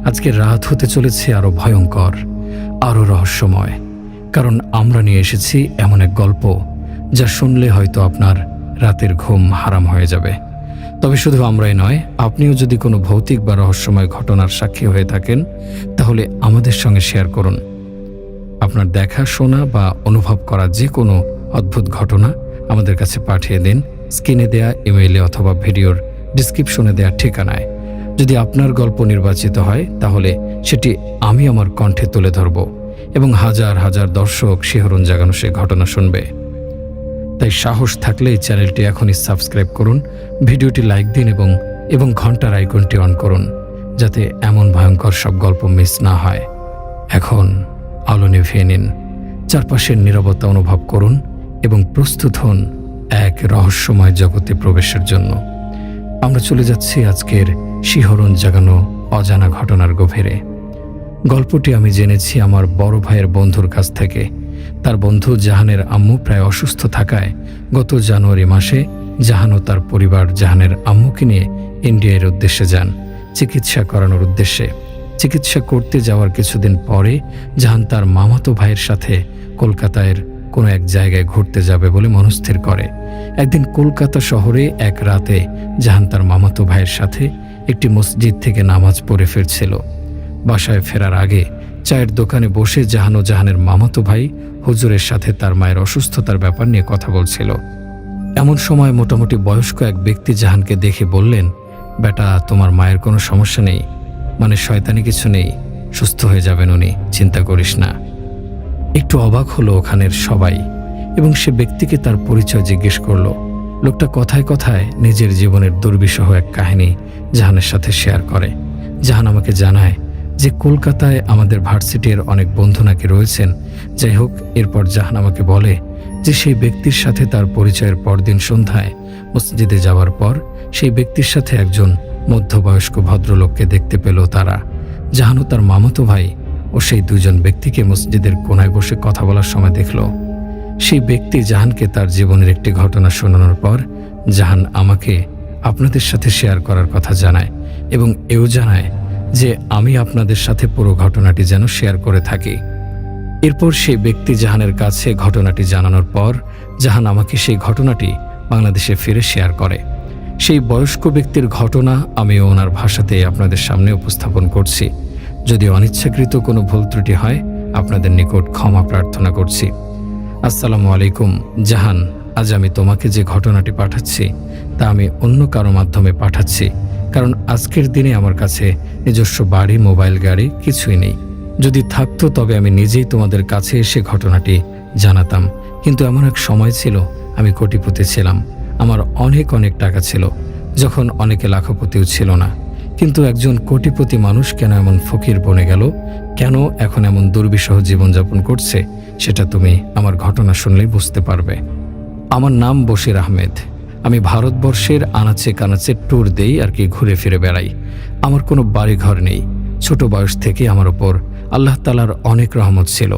আজকের রাত হতে চলেছে আরো ভয়ঙ্কর, আরো রহস্যময়। কারণ আমরা নিয়ে এসেছি এমন এক গল্প যা শুনলে হয়তো আপনার রাতের ঘুম হারাম হয়ে যাবে। তবে শুধু আমরাই নয়, আপনিও যদি কোনো ভৌতিক বা রহস্যময় ঘটনার সাক্ষী হয়ে থাকেন, তাহলে আমাদের সঙ্গে শেয়ার করুন। আপনার দেখা, শোনা বা অনুভব করা যে কোনো অদ্ভুত ঘটনা আমাদের কাছে পাঠিয়ে দিন স্ক্রিনে দেয়া ইমেইলে অথবা ভিডিওর ডিসক্রিপশনে দেয়া ঠিকানায়। যদি আপনার গল্প নির্বাচিত হয়, তাহলে সেটি আমি আমার কণ্ঠে তুলে ধরব এবং হাজার হাজার দর্শক শিহরণ জাগানো সে ঘটনা শুনবে। তাই সাহস থাকলে এই চ্যানেলটি এখনই সাবস্ক্রাইব করুন, ভিডিওটি লাইক দিন এবং ঘন্টার আইকনটি অন করুন, যাতে এমন ভয়ঙ্কর সব গল্প মিস না হয়। এখন আলো নিভিয়ে নিন, চারপাশের নীরবতা অনুভব করুন এবং প্রস্তুত হন এক রহস্যময় জগতে প্রবেশের জন্য। আমরা চলে যাচ্ছি আজকের শিহরণ জাগানো অজানা ঘটনার গভীরে। গল্পটি আমি জেনেছি আমার বড় ভাইয়ের বন্ধুর কাছ থেকে। তার বন্ধু জাহানের আম্মু প্রায় অসুস্থ থাকায় গত জানুয়ারি মাসে জাহান ও তার পরিবার জাহানের আম্মুকে নিয়ে ইন্ডিয়ার উদ্দেশ্যে যান চিকিৎসা করানোর উদ্দেশ্যে। চিকিৎসা করতে যাওয়ার কিছুদিন পরে জাহান তার মামাতো ভাইয়ের সাথে কলকাতার কোনো এক জায়গায় ঘুরতে যাবে বলে মনস্থির করে। একদিন কলকাতা শহরে এক রাতে জাহান তার মামাতো ভাইয়ের সাথে একটি মসজিদ থেকে নামাজ পড়ে ফিরছিল। বাসায় ফেরার আগে চায়ের দোকানে বসে জাহান ও জাহানের মামাতো ভাই হুজুরের সাথে তার মায়ের অসুস্থতার ব্যাপার নিয়ে কথা বলছিল। এমন সময় মোটামুটি বয়স্ক এক ব্যক্তি জাহানকে দেখে বললেন, বেটা, তোমার মায়ের কোনো সমস্যা নেই, মানে শয়তানি কিছু নেই, সুস্থ হয়ে যাবেন উনি, চিন্তা করিস না। একটু অবাক হলো ওখানের সবাই এবং সে ব্যক্তিকে তার পরিচয় জিজ্ঞেস করলো। লোকটা কথায় কথায় নিজের জীবনের দুর্বিষহ এক কাহিনী জাহানের সাথে শেয়ার করে। জাহান আমাকে জানায় যে কলকাতায় আমাদের ভার্সিটির অনেক বন্ধু নাকি রয়েছেন। যাই হোক, এরপর জাহান আমাকে বলে যে সেই ব্যক্তির সাথে তার পরিচয়ের পরদিন সন্ধ্যায় মসজিদে যাওয়ার পর সেই ব্যক্তির সাথে একজন মধ্যবয়স্ক ভদ্রলোককে দেখতে পেল তারা। জাহান ও তার মামাতো ভাই ও সেই দুজন ব্যক্তিকে মসজিদের কোনায় বসে কথা বলার সময় দেখল। সেই ব্যক্তি জাহানকে তার জীবনের একটি ঘটনা শোনানোর পর জাহান আমাকে আপনাদের সাথে শেয়ার করার কথা জানায় এবং এও জানায় যে আমি আপনাদের সাথে পুরো ঘটনাটি যেন শেয়ার করে থাকি। এরপর সেই ব্যক্তি জাহানের কাছে ঘটনাটি জানানোর পর জাহান আমাকে সেই ঘটনাটি বাংলাদেশে ফিরে শেয়ার করে। সেই বয়স্ক ব্যক্তির ঘটনা আমি ওনার ভাষাতে আপনাদের সামনে উপস্থাপন করছি। যদি অনিচ্ছাকৃত কোনো ভুল ত্রুটি হয়, আপনাদের নিকট ক্ষমা প্রার্থনা করছি। আসসালামু আলাইকুম জাহান, আজ আমি তোমাকে যে ঘটনাটি পাঠাচ্ছি তা আমি অন্য কারো মাধ্যমে পাঠাচ্ছি, কারণ আজকের দিনে আমার কাছে নিজস্ব বাড়ি, মোবাইল, গাড়ি কিছুই নেই। যদি থাকতো তবে আমি নিজেই তোমাদের কাছে এসে ঘটনাটি জানাতাম। কিন্তু এমন এক সময় ছিল আমি কোটিপতি ছিলাম, আমার অনেক অনেক টাকা ছিল, যখন অনেকে লাখপতিও ছিল না। কিন্তু একজন কোটিপতি মানুষ কেন এমন ফকির বনে গেল, কেন এখন এমন দুর্বিষহ জীবনযাপন করছে, সেটা তুমি আমার ঘটনা শুনলেই বুঝতে পারবে। আমার নাম বশির আহমেদ। আমি ভারতবর্ষের আনাচে কানাচে ট্যুর দেই আর কি, ঘুরে ফিরে বেড়াই। আমার কোনো বাড়িঘর নেই। ছোট বয়স থেকে আমার ওপর আল্লাহ তাআলার অনেক রহমত ছিল।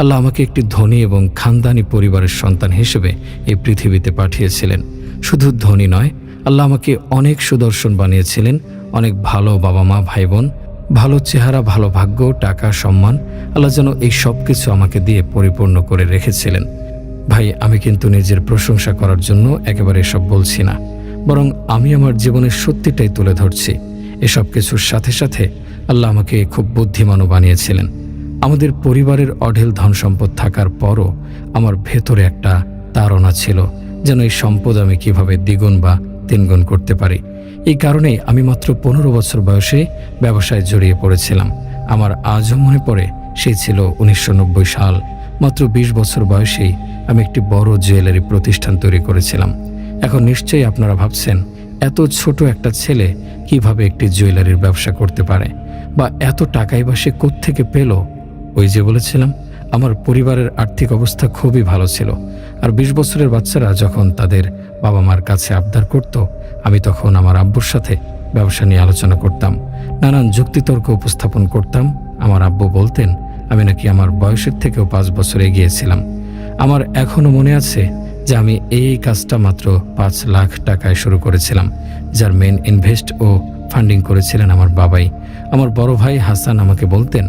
আল্লাহ আমাকে একটি ধনী এবং খানদানি পরিবারের সন্তান হিসেবে এই পৃথিবীতে পাঠিয়েছিলেন। শুধু ধনী নয়, আল্লাহ আমাকে অনেক সুদর্শন বানিয়েছিলেন। অনেক ভালো বাবা মা, ভাই বোন, ভালো চেহারা, ভালো ভাগ্য, টাকা, সম্মান, আল্লাহ যেন এই সব কিছু আমাকে দিয়ে পরিপূর্ণ করে রেখেছিলেন। ভাই, আমি কিন্তু নিজের প্রশংসা করার জন্য একেবারে এসব বলছি না, বরং আমি আমার জীবনের সত্যিটাই তুলে ধরছি। এসব কিছুর সাথে সাথে আল্লাহ আমাকে খুব বুদ্ধিমানও বানিয়েছিলেন। আমাদের পরিবারের অঢেল ধন সম্পদ থাকার পরও আমার ভেতরে একটা তাড়না ছিল যেন এই সম্পদ আমি কিভাবে দ্বিগুণ বা তিনগুণ করতে পারি। এই কারণেই আমি মাত্র 15 বছর বয়সে ব্যবসায় জড়িয়ে পড়েছিলাম। আমার আজও মনে পড়ে, সেই ছিল 1990 সাল। মাত্র 20 বছর বয়সেই আমি একটি বড় জুয়েলারি প্রতিষ্ঠান তৈরি করেছিলাম। এখন নিশ্চয়ই আপনারা ভাবছেন, এত ছোট একটা ছেলে কিভাবে একটি জুয়েলারির ব্যবসা করতে পারে, বা এত টাকাই বা সে কোত্থেকে পেল। ওই যে বলেছিলাম, আমার পরিবারের আর্থিক অবস্থা খুবই ভালো ছিল। আর 20 বছরের বাচ্চারা যখন তাদের বাবা মার কাছে আবদার করত, আমি তখন আমার আব্বুর সাথে ব্যবসা নিয়ে আলোচনা করতাম, নানান যুক্তিতর্ক উপস্থাপন করতাম। আমার আব্বু বলতেন আমি নাকি আমার বয়সের থেকেও 5 বছর এগিয়েছিলাম। আমার এখনও মনে আছে যে আমি এই কাজটা মাত্র 5 লাখ টাকায় শুরু করেছিলাম, যার মেন ইনভেস্ট ও ফান্ডিং করেছিলেন আমার বাবাই। আমার বড় ভাই হাসান আমাকে বলতেন,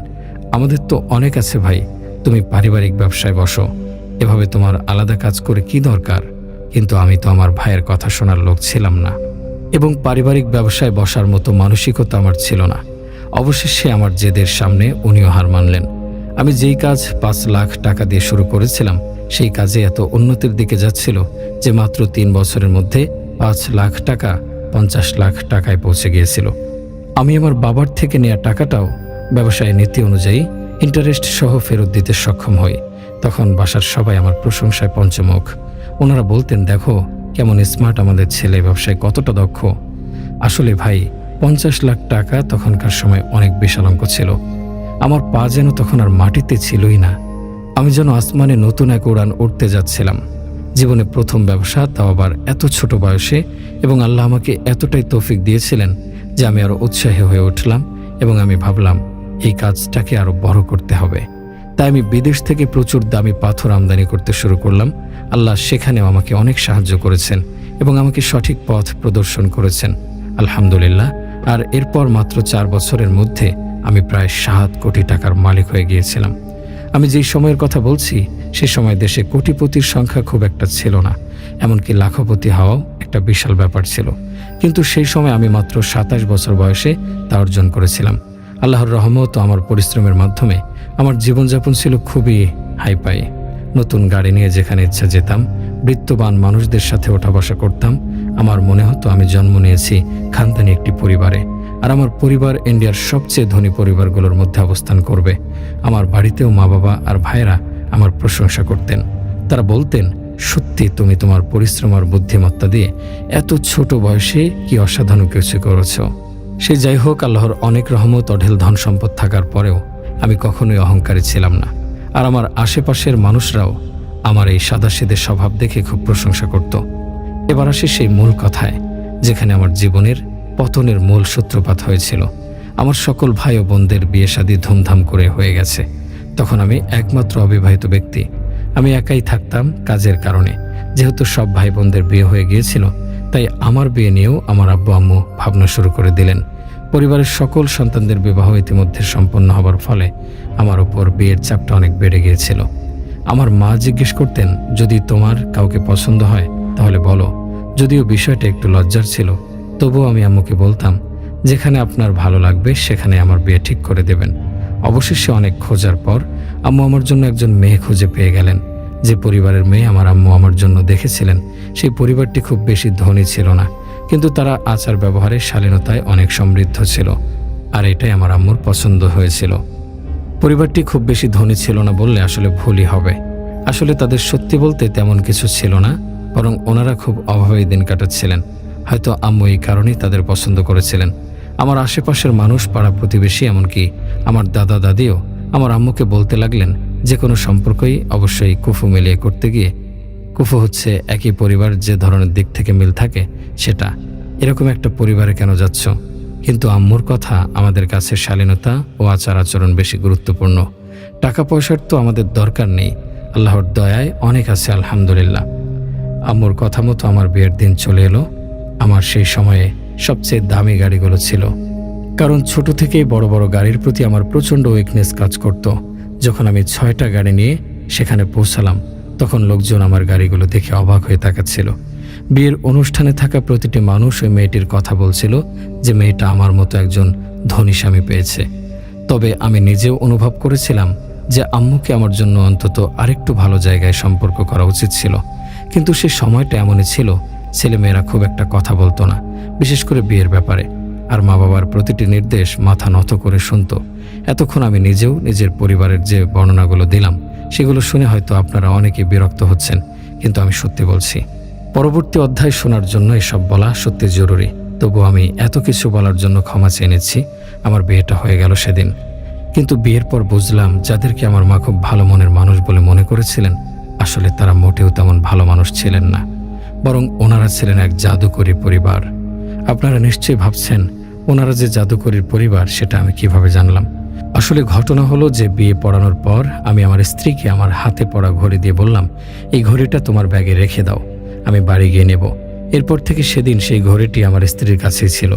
আমাদের তো অনেক আছে ভাই, তুমি পারিবারিক ব্যবসায় বসো, এভাবে তোমার আলাদা কাজ করে কি দরকার। কিন্তু আমি তো আমার ভাইয়ের কথা শোনার লোক ছিলাম না, এবং পারিবারিক ব্যবসায় বসার মতো মানসিকতা আমার ছিল না। অবশেষে আমার জেদের সামনে উনিও হার মানলেন। আমি যেই কাজ 5 লাখ টাকা দিয়ে শুরু করেছিলাম, সেই কাজে এত উন্নতির দিকে যাচ্ছিল যে মাত্র 3 বছরের মধ্যে 5 লাখ টাকা 50 লাখ টাকায় পৌঁছে গিয়েছিল। আমি আমার বাবার থেকে নেওয়া টাকাটাও ব্যবসায় নীতি অনুযায়ী ইন্টারেস্ট সহ ফেরত দিতে সক্ষম হই। তখন বাসার সবাই আমার প্রশংসায় পঞ্চমুখ। ওনারা বলতেন, দেখো কেমন স্মার্ট আমাদের ছেলে, ব্যবসায় কতটা দক্ষ। আসলে ভাই, 50 লাখ টাকা তখনকার সময় অনেক বিশাল অঙ্ক ছিল। আমার পা যেন তখন আর মাটিতে ছিলই না। আমি যেন আসমানে নতুন এক উড়ান উঠতে যাচ্ছিলাম। জীবনে প্রথম ব্যবসা, তাও আবার এত ছোট বয়সে, এবং আল্লাহ আমাকে এতটাই তৌফিক দিয়েছিলেন যে আমি আরো উৎসাহী হয়ে উঠলাম এবং আমি ভাবলাম এই কাজটাকে আরো বড় করতে হবে। তাই আমি বিদেশ থেকে প্রচুর দামি পাথর আমদানি করতে শুরু করলাম। আল্লাহ সেখানেও আমাকে অনেক সাহায্য করেছেন এবং আমাকে সঠিক পথ প্রদর্শন করেছেন, আলহামদুলিল্লাহ। আর এরপর মাত্র 4 বছরের মধ্যে আমি প্রায় 7 কোটি টাকার মালিক হয়ে গিয়েছিলাম। আমি যেই সময়ের কথা বলছি, সে সময় দেশে কোটিপতির সংখ্যা খুব একটা ছিল না, এমনকি লাখপতি হওয়াও একটা বিশাল ব্যাপার ছিল। কিন্তু সেই সময় আমি মাত্র 27 বছর বয়সে তা অর্জন করেছিলাম। আল্লাহর রহমত ও আমার পরিশ্রমের মাধ্যমে আমার জীবনযাপন ছিল খুবই হাইপাই। নতুন গাড়ি নিয়ে যেখানে ইচ্ছা যেতাম, বৃত্তবান মানুষদের সাথে ওঠা বসা করতাম। আমার মনে হতো আমি জন্ম নিয়েছি খানদানি একটি পরিবারে, আর আমার পরিবার ইন্ডিয়ার সবচেয়ে ধনী পরিবারগুলোর মধ্যে অবস্থান করবে। আমার বাড়িতেও মা বাবা আর ভাইরা আমার প্রশংসা করতেন। তারা বলতেন, সত্যি তুমি তোমার পরিশ্রম আর বুদ্ধিমত্তা দিয়ে এত ছোট বয়সে কি অসাধারণ কিছু করেছ। সে যাই হোক, আল্লাহর অনেক রহমত, অঢেল ধন সম্পদ থাকার পরেও আমি কখনোই অহংকারী ছিলাম না। আর আমার আশেপাশের মানুষরাও আমার এই সাদাসিধে স্বভাব দেখে খুব প্রশংসা করত। এবার আসি সেই মূল কথায়, যেখানে আমার জীবনের পতনের মূল সূত্রপাত হয়েছিল। আমার সকল ভাই ও বোনদের বিয়ে শাদী ধুমধাম করে হয়ে গেছে। তখন আমি একমাত্র অবিবাহিত ব্যক্তি। আমি একাই থাকতাম কাজের কারণে। যেহেতু সব ভাই বোনদের বিয়ে হয়ে গিয়েছিল, তাই আমার বিয়ে নিয়েও আমার আব্বু আম্মু ভাবনা শুরু করে দিলেন। পরিবারের সকল সন্তানদের বিবাহ ইতিমধ্যে সম্পন্ন হবার ফলে আমার উপর বিয়ের চাপটা অনেক বেড়ে গিয়েছিল। আমার মা জিজ্ঞেস করতেন, যদি তোমার কাউকে পছন্দ হয় তাহলে বলো। যদিও বিষয়টা একটু লজ্জার ছিল, তবুও আমি আম্মুকে বলতাম, যেখানে আপনার ভালো লাগবে সেখানে আমার বিয়ে ঠিক করে দেবেন। অবশেষে অনেক খোঁজার পর আম্মু আমার জন্য একজন মেয়ে খুঁজে পেয়ে গেলেন। যে পরিবারের মেয়ে আমার আম্মু আমার জন্য দেখেছিলেন, সেই পরিবারটি খুব বেশি ধনী ছিল না, কিন্তু তারা আচার ব্যবহারে শালীনতায় অনেক সমৃদ্ধ ছিল, আর এটাই আমার আম্মুর পছন্দ হয়েছিল। পরিবারটি খুব বেশি ধনী ছিল না বললে আসলে ভুলই হবে। আসলে তাদের সত্যি বলতে তেমন কিছু ছিল না, বরং ওনারা খুব অভাবে দিন কাটাচ্ছিলেন। হয়তো আম্মু এই কারণেই তাদের পছন্দ করেছিলেন। আমার আশেপাশের মানুষ, পাড়া প্রতিবেশী, এমনকি আমার দাদা দাদিও আমার আম্মুকে বলতে লাগলেন, যে কোনো সম্পর্কই অবশ্যই কুফু মিলিয়ে করতে গিয়ে, কুফু হচ্ছে একই পরিবার, যে ধরনের দিক থেকে মিল থাকে সেটা, এরকম একটা পরিবারে কেন যাচ্ছ? কিন্তু আম্মুর কথা, আমাদের কাছে শালীনতা ও আচার আচরণ বেশি গুরুত্বপূর্ণ। টাকা পয়সার তো আমাদের দরকার নেই, আল্লাহর দয়ায় অনেক আছে, আলহামদুলিল্লাহ। আম্মুর কথা মতো আমার বিয়ের দিন চলে এলো। আমার সেই সময়ে সবচেয়ে দামি গাড়িগুলো ছিল, কারণ ছোট থেকেই বড় বড় গাড়ির প্রতি আমার প্রচণ্ড উইকনেস কাজ করত। যখন আমি 6টা গাড়ি নিয়ে সেখানে পৌঁছালাম, তখন লোকজন আমার গাড়িগুলো দেখে অবাক হয়ে তাকাচ্ছিল। বিয়ের অনুষ্ঠানে থাকা প্রতিটি মানুষ ওই মেয়েটির কথা বলছিল যে মেয়েটা আমার মতো একজন ধনী স্বামী পেয়েছে। তবে আমি নিজেও অনুভব করেছিলাম যে আম্মুকে আমার জন্য অন্তত আরেকটু ভালো জায়গায় সম্পর্ক করা উচিত ছিল। কিন্তু সে সময়টা এমনই ছিল, ছেলেমেয়েরা খুব একটা কথা বলতো না, বিশেষ করে বিয়ের ব্যাপারে। আর মা বাবার প্রতিটি নির্দেশ মাথা নত করে শুনত। এতক্ষণ আমি নিজেও নিজের পরিবারের যে বর্ণনাগুলো দিলাম, সেগুলো শুনে হয়তো আপনারা অনেকেই বিরক্ত হচ্ছেন, কিন্তু আমি সত্যি বলছি। পরবর্তী অধ্যায় শোনার জন্য এসব বলা সত্যি জরুরি। তবু আমি এত কিছু বলার জন্য ক্ষমা চেয়ে নিচ্ছি। আমার বিয়েটা হয়ে গেল সেদিন, কিন্তু বিয়ের পর বুঝলাম যাদেরকে আমার মা খুব ভালো মনের মানুষ বলে মনে করেছিলেন, আসলে তারা মোটেও তেমন ভালো মানুষ ছিলেন না, বরং ওনারা ছিলেন এক জাদুকরী পরিবার। আপনারা নিশ্চয়ই ভাবছেন, ওনারা যে জাদুকরীর পরিবার সেটা আমি কিভাবে জানলাম? আসলে ঘটনা হলো যে বিয়ে পড়ানোর পর আমি আমার স্ত্রীকে আমার হাতে পড়া ঘড়ি দিয়ে বললাম, এই ঘড়িটা তোমার ব্যাগে রেখে দাও, আমি বাড়ি গিয়ে নেব। এরপর থেকে সেদিন সেই ঘড়িটি আমার স্ত্রীর কাছেই ছিল।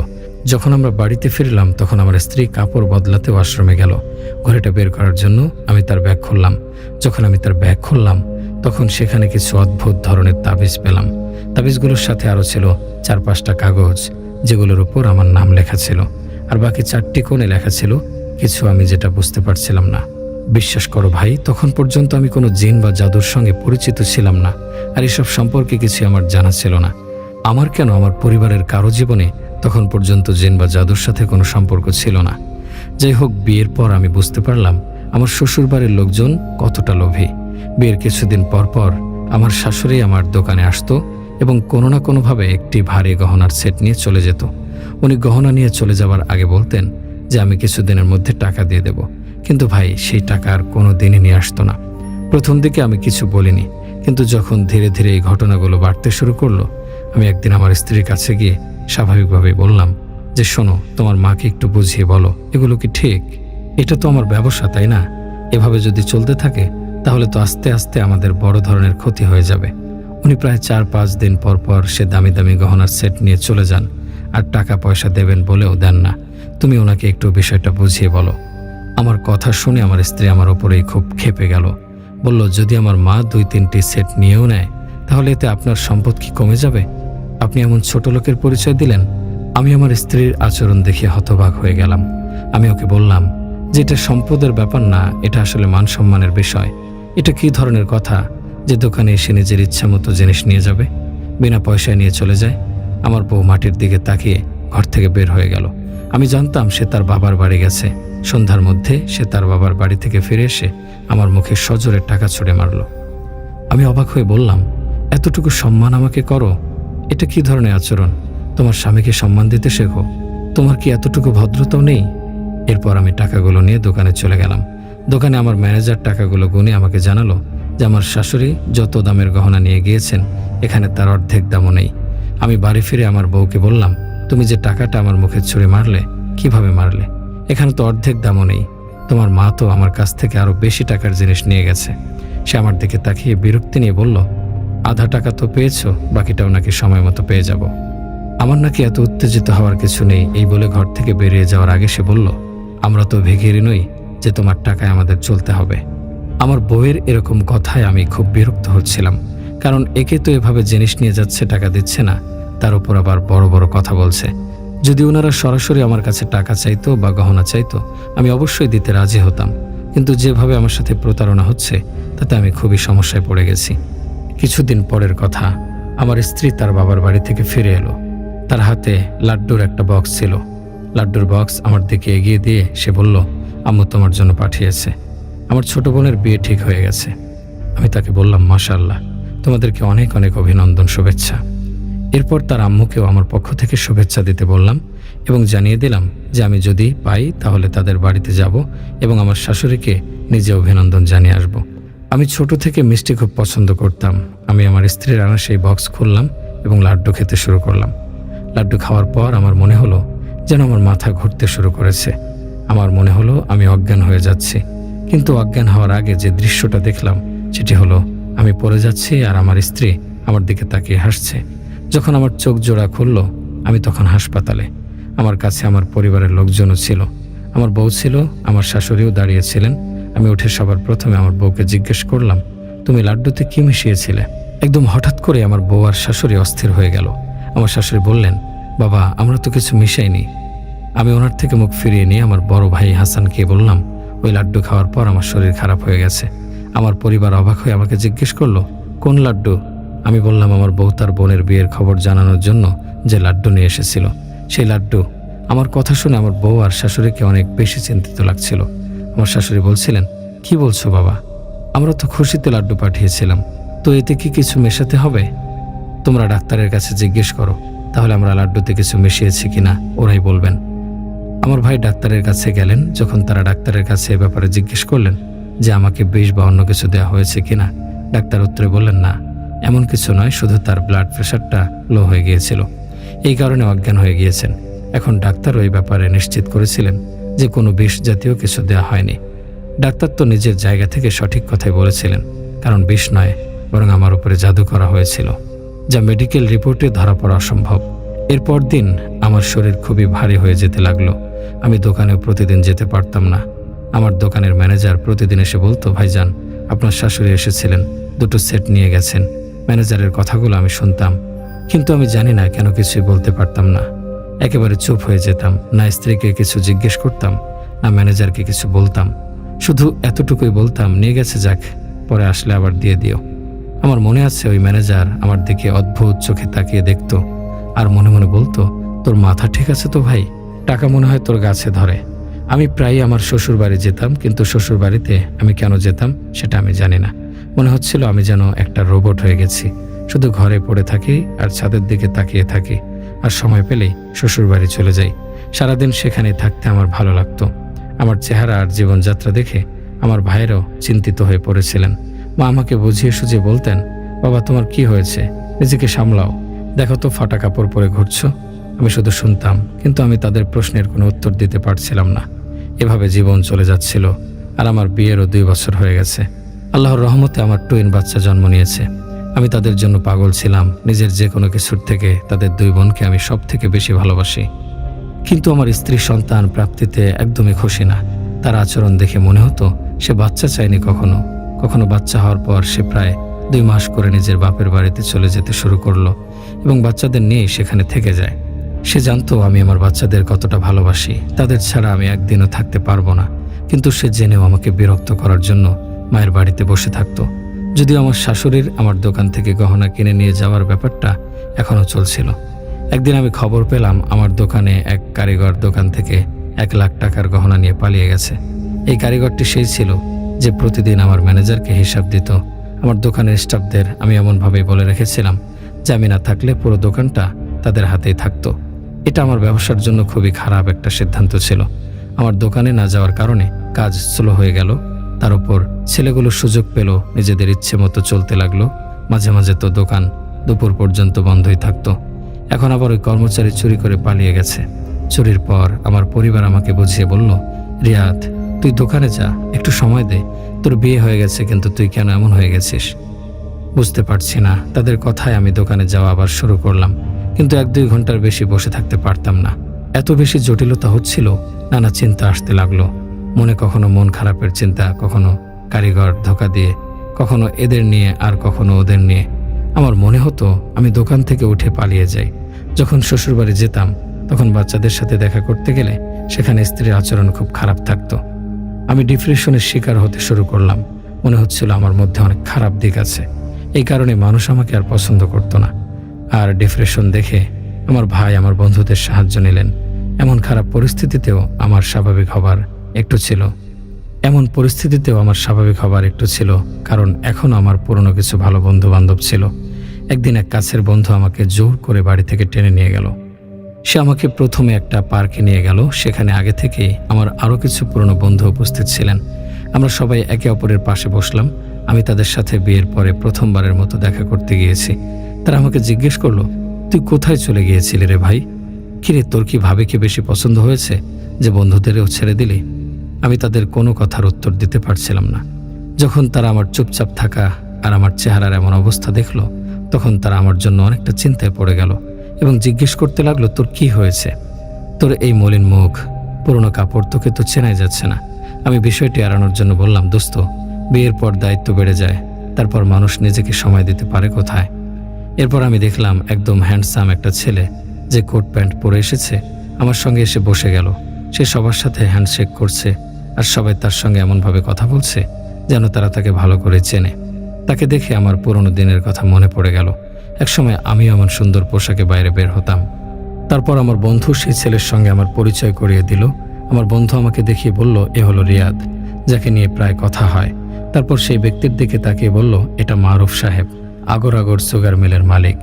যখন আমরা বাড়িতে ফিরলাম তখন আমার স্ত্রী কাপড় বদলাতে ওয়াশরুমে গেল। ঘড়িটা বের করার জন্য আমি তার ব্যাগ খুললাম। যখন আমি তার ব্যাগ খুললাম তখন সেখানে কিছু অদ্ভুত ধরনের তাবিজ পেলাম। তাবিজগুলোর সাথে আরও ছিল 4-5টা কাগজ, যেগুলোর উপর আমার নাম লেখা ছিল, আর বাকি 4টি কোণে লেখা ছিল কিছু আমি যেটা বুঝতে পারছিলাম না। বিশ্বাস করো ভাই, তখন পর্যন্ত আমি কোনো জিন বা জাদুর সঙ্গে পরিচিত ছিলাম না, আর এসব সম্পর্কে কিছু আমার জানা ছিল না। আমার কেন, আমার পরিবারের কারো জীবনে তখন পর্যন্ত জিন বা জাদুর সাথে কোনো সম্পর্ক ছিল না। যাই হোক, বিয়ের পর আমি বুঝতে পারলাম আমার শ্বশুরবাড়ির লোকজন কতটা লোভী। বিয়ের কিছুদিন পর পর আমার শাশুড়ি আমার দোকানে আসতো এবং কোনো না কোনোভাবে একটি ভারী গহনার সেট নিয়ে চলে যেত। উনি গহনা নিয়ে চলে যাওয়ার আগে বলতেন যে আমি কিছুদিনের মধ্যে টাকা দিয়ে দেব, কিন্তু ভাই সেই টাকা আর কোনো দিনই নিয়ে আসতো না। প্রথম দিকে আমি কিছু বলিনি, কিন্তু যখন ধীরে ধীরে এই ঘটনাগুলো বাড়তে শুরু করলো, আমি একদিন আমার স্ত্রীর কাছে গিয়ে স্বাভাবিকভাবেই বললাম যে শোনো, তোমার মাকে একটু বুঝিয়ে বলো, এগুলো কি ঠিক? এটা তো আমার ব্যবসা, তাই না? এভাবে যদি চলতে থাকে তাহলে তো আস্তে আস্তে আমাদের বড় ধরনের ক্ষতি হয়ে যাবে। উনি প্রায় 4-5 দিন পর পর সে দামি দামি গহনার সেট নিয়ে চলে যান, আর টাকা পয়সা দেবেন বলেও দেন না। তুমি ওনাকে একটু বিষয়টা বুঝিয়ে বলো। আমার কথা শুনে আমার স্ত্রী আমার ওপরেই খুব ক্ষেপে গেল। বলল, যদি আমার মা 2-3টি সেট নিয়েও নেয় তাহলে এতে আপনার সম্পদ কি কমে যাবে? আপনি এমন ছোট লোকের পরিচয় দিলেন। আমি আমার স্ত্রীর আচরণ দেখে হতবাক হয়ে গেলাম। আমি ওকে বললাম যে এটা সম্পদের ব্যাপার না, এটা আসলে মান সম্মানের বিষয়। এটা কী ধরনের কথা যে দোকানে এসে নিজের ইচ্ছা মতো জিনিস নিয়ে যাবে, বিনা পয়সায় নিয়ে চলে যায়? আমার বউ মাটির দিকে তাকিয়ে ঘর থেকে বের হয়ে গেল। আমি জানতাম সে তার বাবার বাড়ি গেছে। সন্ধ্যার মধ্যে সে তার বাবার বাড়ি থেকে ফিরে এসে আমার মুখে সজোরে টাকা ছুঁড়ে মারল। আমি অবাক হয়ে বললাম, এতটুকু সম্মান আমাকে করো? এটা কী ধরনের আচরণ? তোমার স্বামীকে সম্মান দিতে শেখো। তোমার কি এতটুকু ভদ্রতাও নেই? এরপর আমি টাকাগুলো নিয়ে দোকানে চলে গেলাম। দোকানে আমার ম্যানেজার টাকাগুলো গুনে আমাকে জানালো যে আমার শাশুড়ি যত দামের গহনা নিয়ে গিয়েছেন এখানে তার অর্ধেক দামও নেই। আমি বাড়ি ফিরে আমার বউকে বললাম, তুমি যে টাকাটা আমার মুখে ছুঁড়ে মারলে, কিভাবে মারলে? এখানে তো অর্ধেক দামও নেই। তোমার মা তো আমার কাছ থেকে আরও বেশি টাকার জিনিস নিয়ে গেছে। সে আমার দিকে তাকিয়ে বিরক্তি নিয়ে বলল, আধা টাকা তো পেয়েছো, বাকিটাও নাকি সময় মতো পেয়ে যাব। আমার নাকি এত উত্তেজিত হওয়ার কিছু নেই। এই বলে ঘর থেকে বেরিয়ে যাওয়ার আগে সে বলল, আমরা তো ভিখিরি নই যে তোমার টাকায় আমাদের চলতে হবে। আমার বউয়ের এরকম কথায় আমি খুব বিরক্ত হচ্ছিলাম, কারণ একে তো এভাবে জিনিস নিয়ে যাচ্ছে, টাকা দিচ্ছে না, তার উপর আবার বড় বড় কথা বলছে। যদি ওনারা সরাসরি আমার কাছে টাকা চাইতো বা গহনা চাইতো আমি অবশ্যই দিতে রাজি হতাম, কিন্তু যেভাবে আমার সাথে প্রতারণা হচ্ছে তাতে আমি খুবই সমস্যায় পড়ে গেছি। কিছুদিন পরের কথা, আমার স্ত্রী তার বাবার বাড়ি থেকে ফিরে এলো। তার হাতে লাড্ডুর একটা বক্স ছিল। লাড্ডুর বক্স আমার দিকে এগিয়ে দিয়ে সে বলল, আম্মু তোমার জন্য পাঠিয়েছে। আমার ছোট বোনের বিয়ে ঠিক হয়ে গেছে। আমি তাকে বললাম, মাশাআল্লাহ, তোমাদেরকে অনেক অনেক অভিনন্দন, শুভেচ্ছা। এরপর তার আম্মুকেও আমার পক্ষ থেকে শুভেচ্ছা দিতে বললাম এবং জানিয়ে দিলাম যে আমি যদি পাই তাহলে তাদের বাড়িতে যাব এবং আমার শাশুড়িকে নিজে অভিনন্দন জানিয়ে আসব। আমি ছোট থেকে মিষ্টি খুব পছন্দ করতাম। আমি আমার স্ত্রীর আনা সেই বক্স খুললাম এবং লাড্ডু খেতে শুরু করলাম। লাড্ডু খাওয়ার পর আমার মনে হলো যেন আমার মাথা ঘুরতে শুরু করেছে। আমার মনে হলো আমি অজ্ঞান হয়ে যাচ্ছি, কিন্তু অজ্ঞান হওয়ার আগে যে দৃশ্যটা দেখলাম সেটি হলো আমি পড়ে যাচ্ছি আর আমার স্ত্রী আমার দিকে তাকিয়ে হাসছে। যখন আমার চোখ জোড়া খুলল আমি তখন হাসপাতালে। আমার কাছে আমার পরিবারের লোকজনও ছিল, আমার বউ ছিল, আমার শাশুড়িও দাঁড়িয়েছিলেন। আমি উঠে সবার প্রথমে আমার বউকে জিজ্ঞেস করলাম, তুমি লাড্ডুতে কি মিশিয়েছিলে? একদম হঠাৎ করে আমার বউ আর শাশুড়ি অস্থির হয়ে গেল। আমার শাশুড়ি বললেন, বাবা, আমরা তো কিছু মিশাইনি। আমি ওনার থেকে মুখ ফিরিয়ে নিয়ে আমার বড় ভাই হাসানকে বললাম, ওই লাড্ডু খাওয়ার পর আমার শরীর খারাপ হয়ে গেছে। আমার পরিবার অবাক হয়ে আমাকে জিজ্ঞেস করলো, কোন লাড্ডু? আমি বললাম, আমার বউ তার বোনের বিয়ের খবর জানানোর জন্য যে লাড্ডু নিয়ে এসেছিল সেই লাড্ডু। আমার কথা শুনে আমার বউ আর শাশুড়িকে অনেক বেশি চিন্তিত লাগছিল। আমার শাশুড়ি বলছিলেন, কি বলছো বাবা? আমরা তো খুশিতে লাড্ডু পাঠিয়েছিলাম, তো এতে কি কিছু মেশাতে হবে? তোমরা ডাক্তারের কাছে জিজ্ঞেস করো, তাহলে আমরা লাড্ডুতে কিছু মিশিয়েছি কিনা ওরাই বলবেন। আমার ভাই ডাক্তারের কাছে গেলেন। যখন তারা ডাক্তারের কাছে এ ব্যাপারে জিজ্ঞেস করলেন যে আমাকে বিষ বা অন্য কিছু দেওয়া হয়েছে কিনা, ডাক্তার উত্তরে বললেন, না, এমন কিছু নয়, শুধু তার ব্লাড প্রেশারটা লো হয়ে গিয়েছিল, এই কারণে অজ্ঞান হয়ে গিয়েছেন। এখন ডাক্তার ওই ব্যাপারে নিশ্চিত করেছিলেন যে কোনো বিষ জাতীয় কিছু দেওয়া হয়নি। ডাক্তার তো নিজের জায়গা থেকে সঠিক কথাই বলেছিলেন, কারণ বিষ নয়, বরং আমার উপরে জাদু করা হয়েছিল, যা মেডিকেল রিপোর্টে ধরা পড়া অসম্ভব। এরপর দিন আমার শরীর খুবই ভারী হয়ে যেতে লাগলো। আমি দোকানেও প্রতিদিন যেতে পারতাম না। আমার দোকানের ম্যানেজার প্রতিদিন এসে বলতো, ভাইজান, আপনার শাশুড়ি এসেছিলেন, 2টো সেট নিয়ে গেছেন। ম্যানেজারের কথাগুলো আমি শুনতাম, কিন্তু আমি জানি না কেন কিছুই বলতে পারতাম না। একেবারে চুপ হয়ে যেতাম। না স্ত্রীকে কিছু জিজ্ঞেস করতাম, না ম্যানেজারকে কিছু বলতাম। শুধু এতটুকুই বলতাম, নিয়ে গেছে, যাক, পরে আসলে আবার দিয়ে দিও। আমার মনে আছে ওই ম্যানেজার আমার দিকে অদ্ভুত চোখে তাকিয়ে দেখতো আর মনে মনে বলতো, তোর মাথা ঠিক আছে তো ভাই? টাকা মনে হয় তোর গাছে ধরে। আমি প্রায়ই আমার শ্বশুর বাড়ি যেতাম, কিন্তু শ্বশুর বাড়িতে আমি কেন যেতাম সেটা আমি জানি না। মনে হচ্ছিল আমি যেন একটা রোবট হয়ে গেছি। শুধু ঘরে পড়ে থাকি আর ছাদের দিকে তাকিয়ে থাকি, আর সময় পেলেই শ্বশুর বাড়ি চলে যাই। সারাদিন সেখানে থাকতে আমার ভালো লাগতো। আমার চেহারা আর জীবনযাত্রা দেখে আমার ভাইয়েরাও চিন্তিত হয়ে পড়েছিলেন। মা আমাকে বুঝিয়ে সুঝিয়ে বলতেন, বাবা, তোমার কি হয়েছে? নিজেকে সামলাও, দেখো তো ফাটা কাপড় পরে ঘুরছো। আমি শুধু শুনতাম, কিন্তু আমি তাদের প্রশ্নের কোনো উত্তর দিতে পারছিলাম না। এভাবে জীবন চলে যাচ্ছিল, আর আমার বিয়েরও 2 বছর হয়ে গেছে। আল্লাহর রহমতে আমার টুইন বাচ্চা জন্ম নিয়েছে। আমি তাদের জন্য পাগল ছিলাম। নিজের যে কোনো কিছুর থেকে তাদের 2 বোনকে আমি সব থেকে বেশি ভালোবাসি। কিন্তু আমার স্ত্রী সন্তান প্রাপ্তিতে একদমই খুশি না। তার আচরণ দেখে মনে হতো সে বাচ্চা চায়নি কখনো। কখনো বাচ্চা হওয়ার পর সে প্রায় 2 মাস করে নিজের বাপের বাড়িতে চলে যেতে শুরু করলো এবং বাচ্চাদের নিয়েই সেখানে থেকে যায়। সে জানতো আমি আমার বাচ্চাদের কতটা ভালোবাসি, তাদের ছাড়া আমি একদিনও থাকতে পারবো না। কিন্তু সে জেনেও আমাকে বিরক্ত করার জন্য মায়ের বাড়িতে বসে থাকতো। যদিও আমার শাশুড়ির আমার দোকান থেকে গহনা কিনে নিয়ে যাওয়ার ব্যাপারটা এখনও চলছিল। একদিন আমি খবর পেলাম আমার দোকানে এক কারিগর দোকান থেকে 1 লাখ টাকার গহনা নিয়ে পালিয়ে গেছে। এই কারিগরটি সেই ছিল যে প্রতিদিন আমার ম্যানেজারকে হিসাব দিত। আমার দোকানের স্টাফদের আমি এমনভাবেই বলে রেখেছিলাম যে আমি না থাকলে পুরো দোকানটা তাদের হাতেই থাকতো। এটা আমার ব্যবসার জন্য খুবই খারাপ একটা সিদ্ধান্ত ছিল। আমার দোকানে না যাওয়ার কারণে কাজ স্লো হয়ে গেল। তার উপর ছেলেগুলো সুযোগ পেল, নিজেদের ইচ্ছে মতো চলতে লাগলো। মাঝে মাঝে তো দোকান দুপুর পর্যন্ত বন্ধই থাকতো। এখন আবার ওই কর্মচারী চুরি করে পালিয়ে গেছে। চুরির পর আমার পরিবার আমাকে বুঝিয়ে বলল, রিয়াদ, তুই দোকানে যা, একটু সময় দে। তোর বিয়ে হয়ে গেছে, কিন্তু তুই কেন এমন হয়ে গেছিস? বুঝতে পারছি না। তাদের কথায় আমি দোকানে যাওয়া আবার শুরু করলাম, কিন্তু 1-2 ঘন্টার বেশি বসে থাকতে পারতাম না। এত বেশি জটিলতা হচ্ছিল, নানা চিন্তা আসতে লাগলো মনে। কখনো মন খারাপের চিন্তা, কখনো কারিগর ধোঁকা দিয়ে, কখনো এদের নিয়ে, আর কখনো ওদের নিয়ে। আমার মনে হতো আমি দোকান থেকে উঠে পালিয়ে যাই। যখন শ্বশুরবাড়ি যেতাম তখন বাচ্চাদের সাথে দেখা করতে গেলে সেখানে স্ত্রীর আচরণ খুব খারাপ থাকতো। আমি ডিপ্রেশনের শিকার হতে শুরু করলাম। মনে হচ্ছিল আমার মধ্যে অনেক খারাপ দিক আছে। এই কারণে মানুষ আমাকে আর পছন্দ করতো না। আর ডিপ্রেশন দেখে আমার ভাই আমার বন্ধুদের সাহায্য নিলেন। এমন খারাপ পরিস্থিতিতেও আমার স্বাভাবিক হবার একটু ছিল, কারণ এখনও আমার পুরনো কিছু ভালো বন্ধু বান্ধব ছিল। একদিন এক কাছের বন্ধু আমাকে জোর করে বাড়ি থেকে টেনে নিয়ে গেল। সে আমাকে প্রথমে একটা পার্কে নিয়ে গেল। সেখানে আগে থেকেই আমার আরও কিছু পুরনো বন্ধু উপস্থিত ছিলেন। আমরা সবাই একে অপরের পাশে বসলাম। আমি তাদের সাথে বিয়ের পরে প্রথমবারের মতো দেখা করতে গিয়েছি। তারা আমাকে জিজ্ঞেস করলো, তুই কোথায় চলে গিয়েছিলি রে ভাই? কিরে, তোর কি ভাবিকে বেশি পছন্দ হয়েছে যে বন্ধুদেরও ছেড়ে দিলি? আমি তাদের কোনো কথার উত্তর দিতে পারছিলাম না। যখন তারা আমার চুপচাপ থাকা আর আমার চেহারার এমন অবস্থা দেখলো, তখন তারা আমার জন্য অনেকটা চিন্তায় পড়ে গেল এবং জিজ্ঞেস করতে লাগলো, তোর কি হয়েছে? তোর এই মলিন মুখ, পুরনো কাপড়, তোকে তো চেনাই যাচ্ছে না। আমি বিষয়টি এড়ানোর জন্য বললাম, দোস্ত, বিয়ের পর দায়িত্ব বেড়ে যায়, তারপর মানুষ নিজেকে সময় দিতে পারে কোথায়? এরপর আমি দেখলাম একদম হ্যান্ডসাম একটা ছেলে যে কোট প্যান্ট পরে এসেছে আমার সঙ্গে এসে বসে গেল। সে সবার সাথে হ্যান্ডশেক করছে আর সবাই তার সঙ্গে এমনভাবে কথা বলছে যেন তারা তাকে ভালো করে চেনে। তাকে দেখে আমার পুরনো দিনের কথা মনে পড়ে গেল। একসময় আমিও এমন সুন্দর পোশাকে বাইরে বের হতাম। তারপর আমার বন্ধু সেই ছেলের সঙ্গে আমার পরিচয় করিয়ে দিল। আমার বন্ধু আমাকে দেখিয়ে বলল, এ হলো রিয়াদ, যাকে নিয়ে প্রায় কথা হয়। তারপর সেই ব্যক্তির দিকে তাকিয়ে বলল, এটা মারুফ সাহেব, আগর আগর সুগার মিলের মালিক।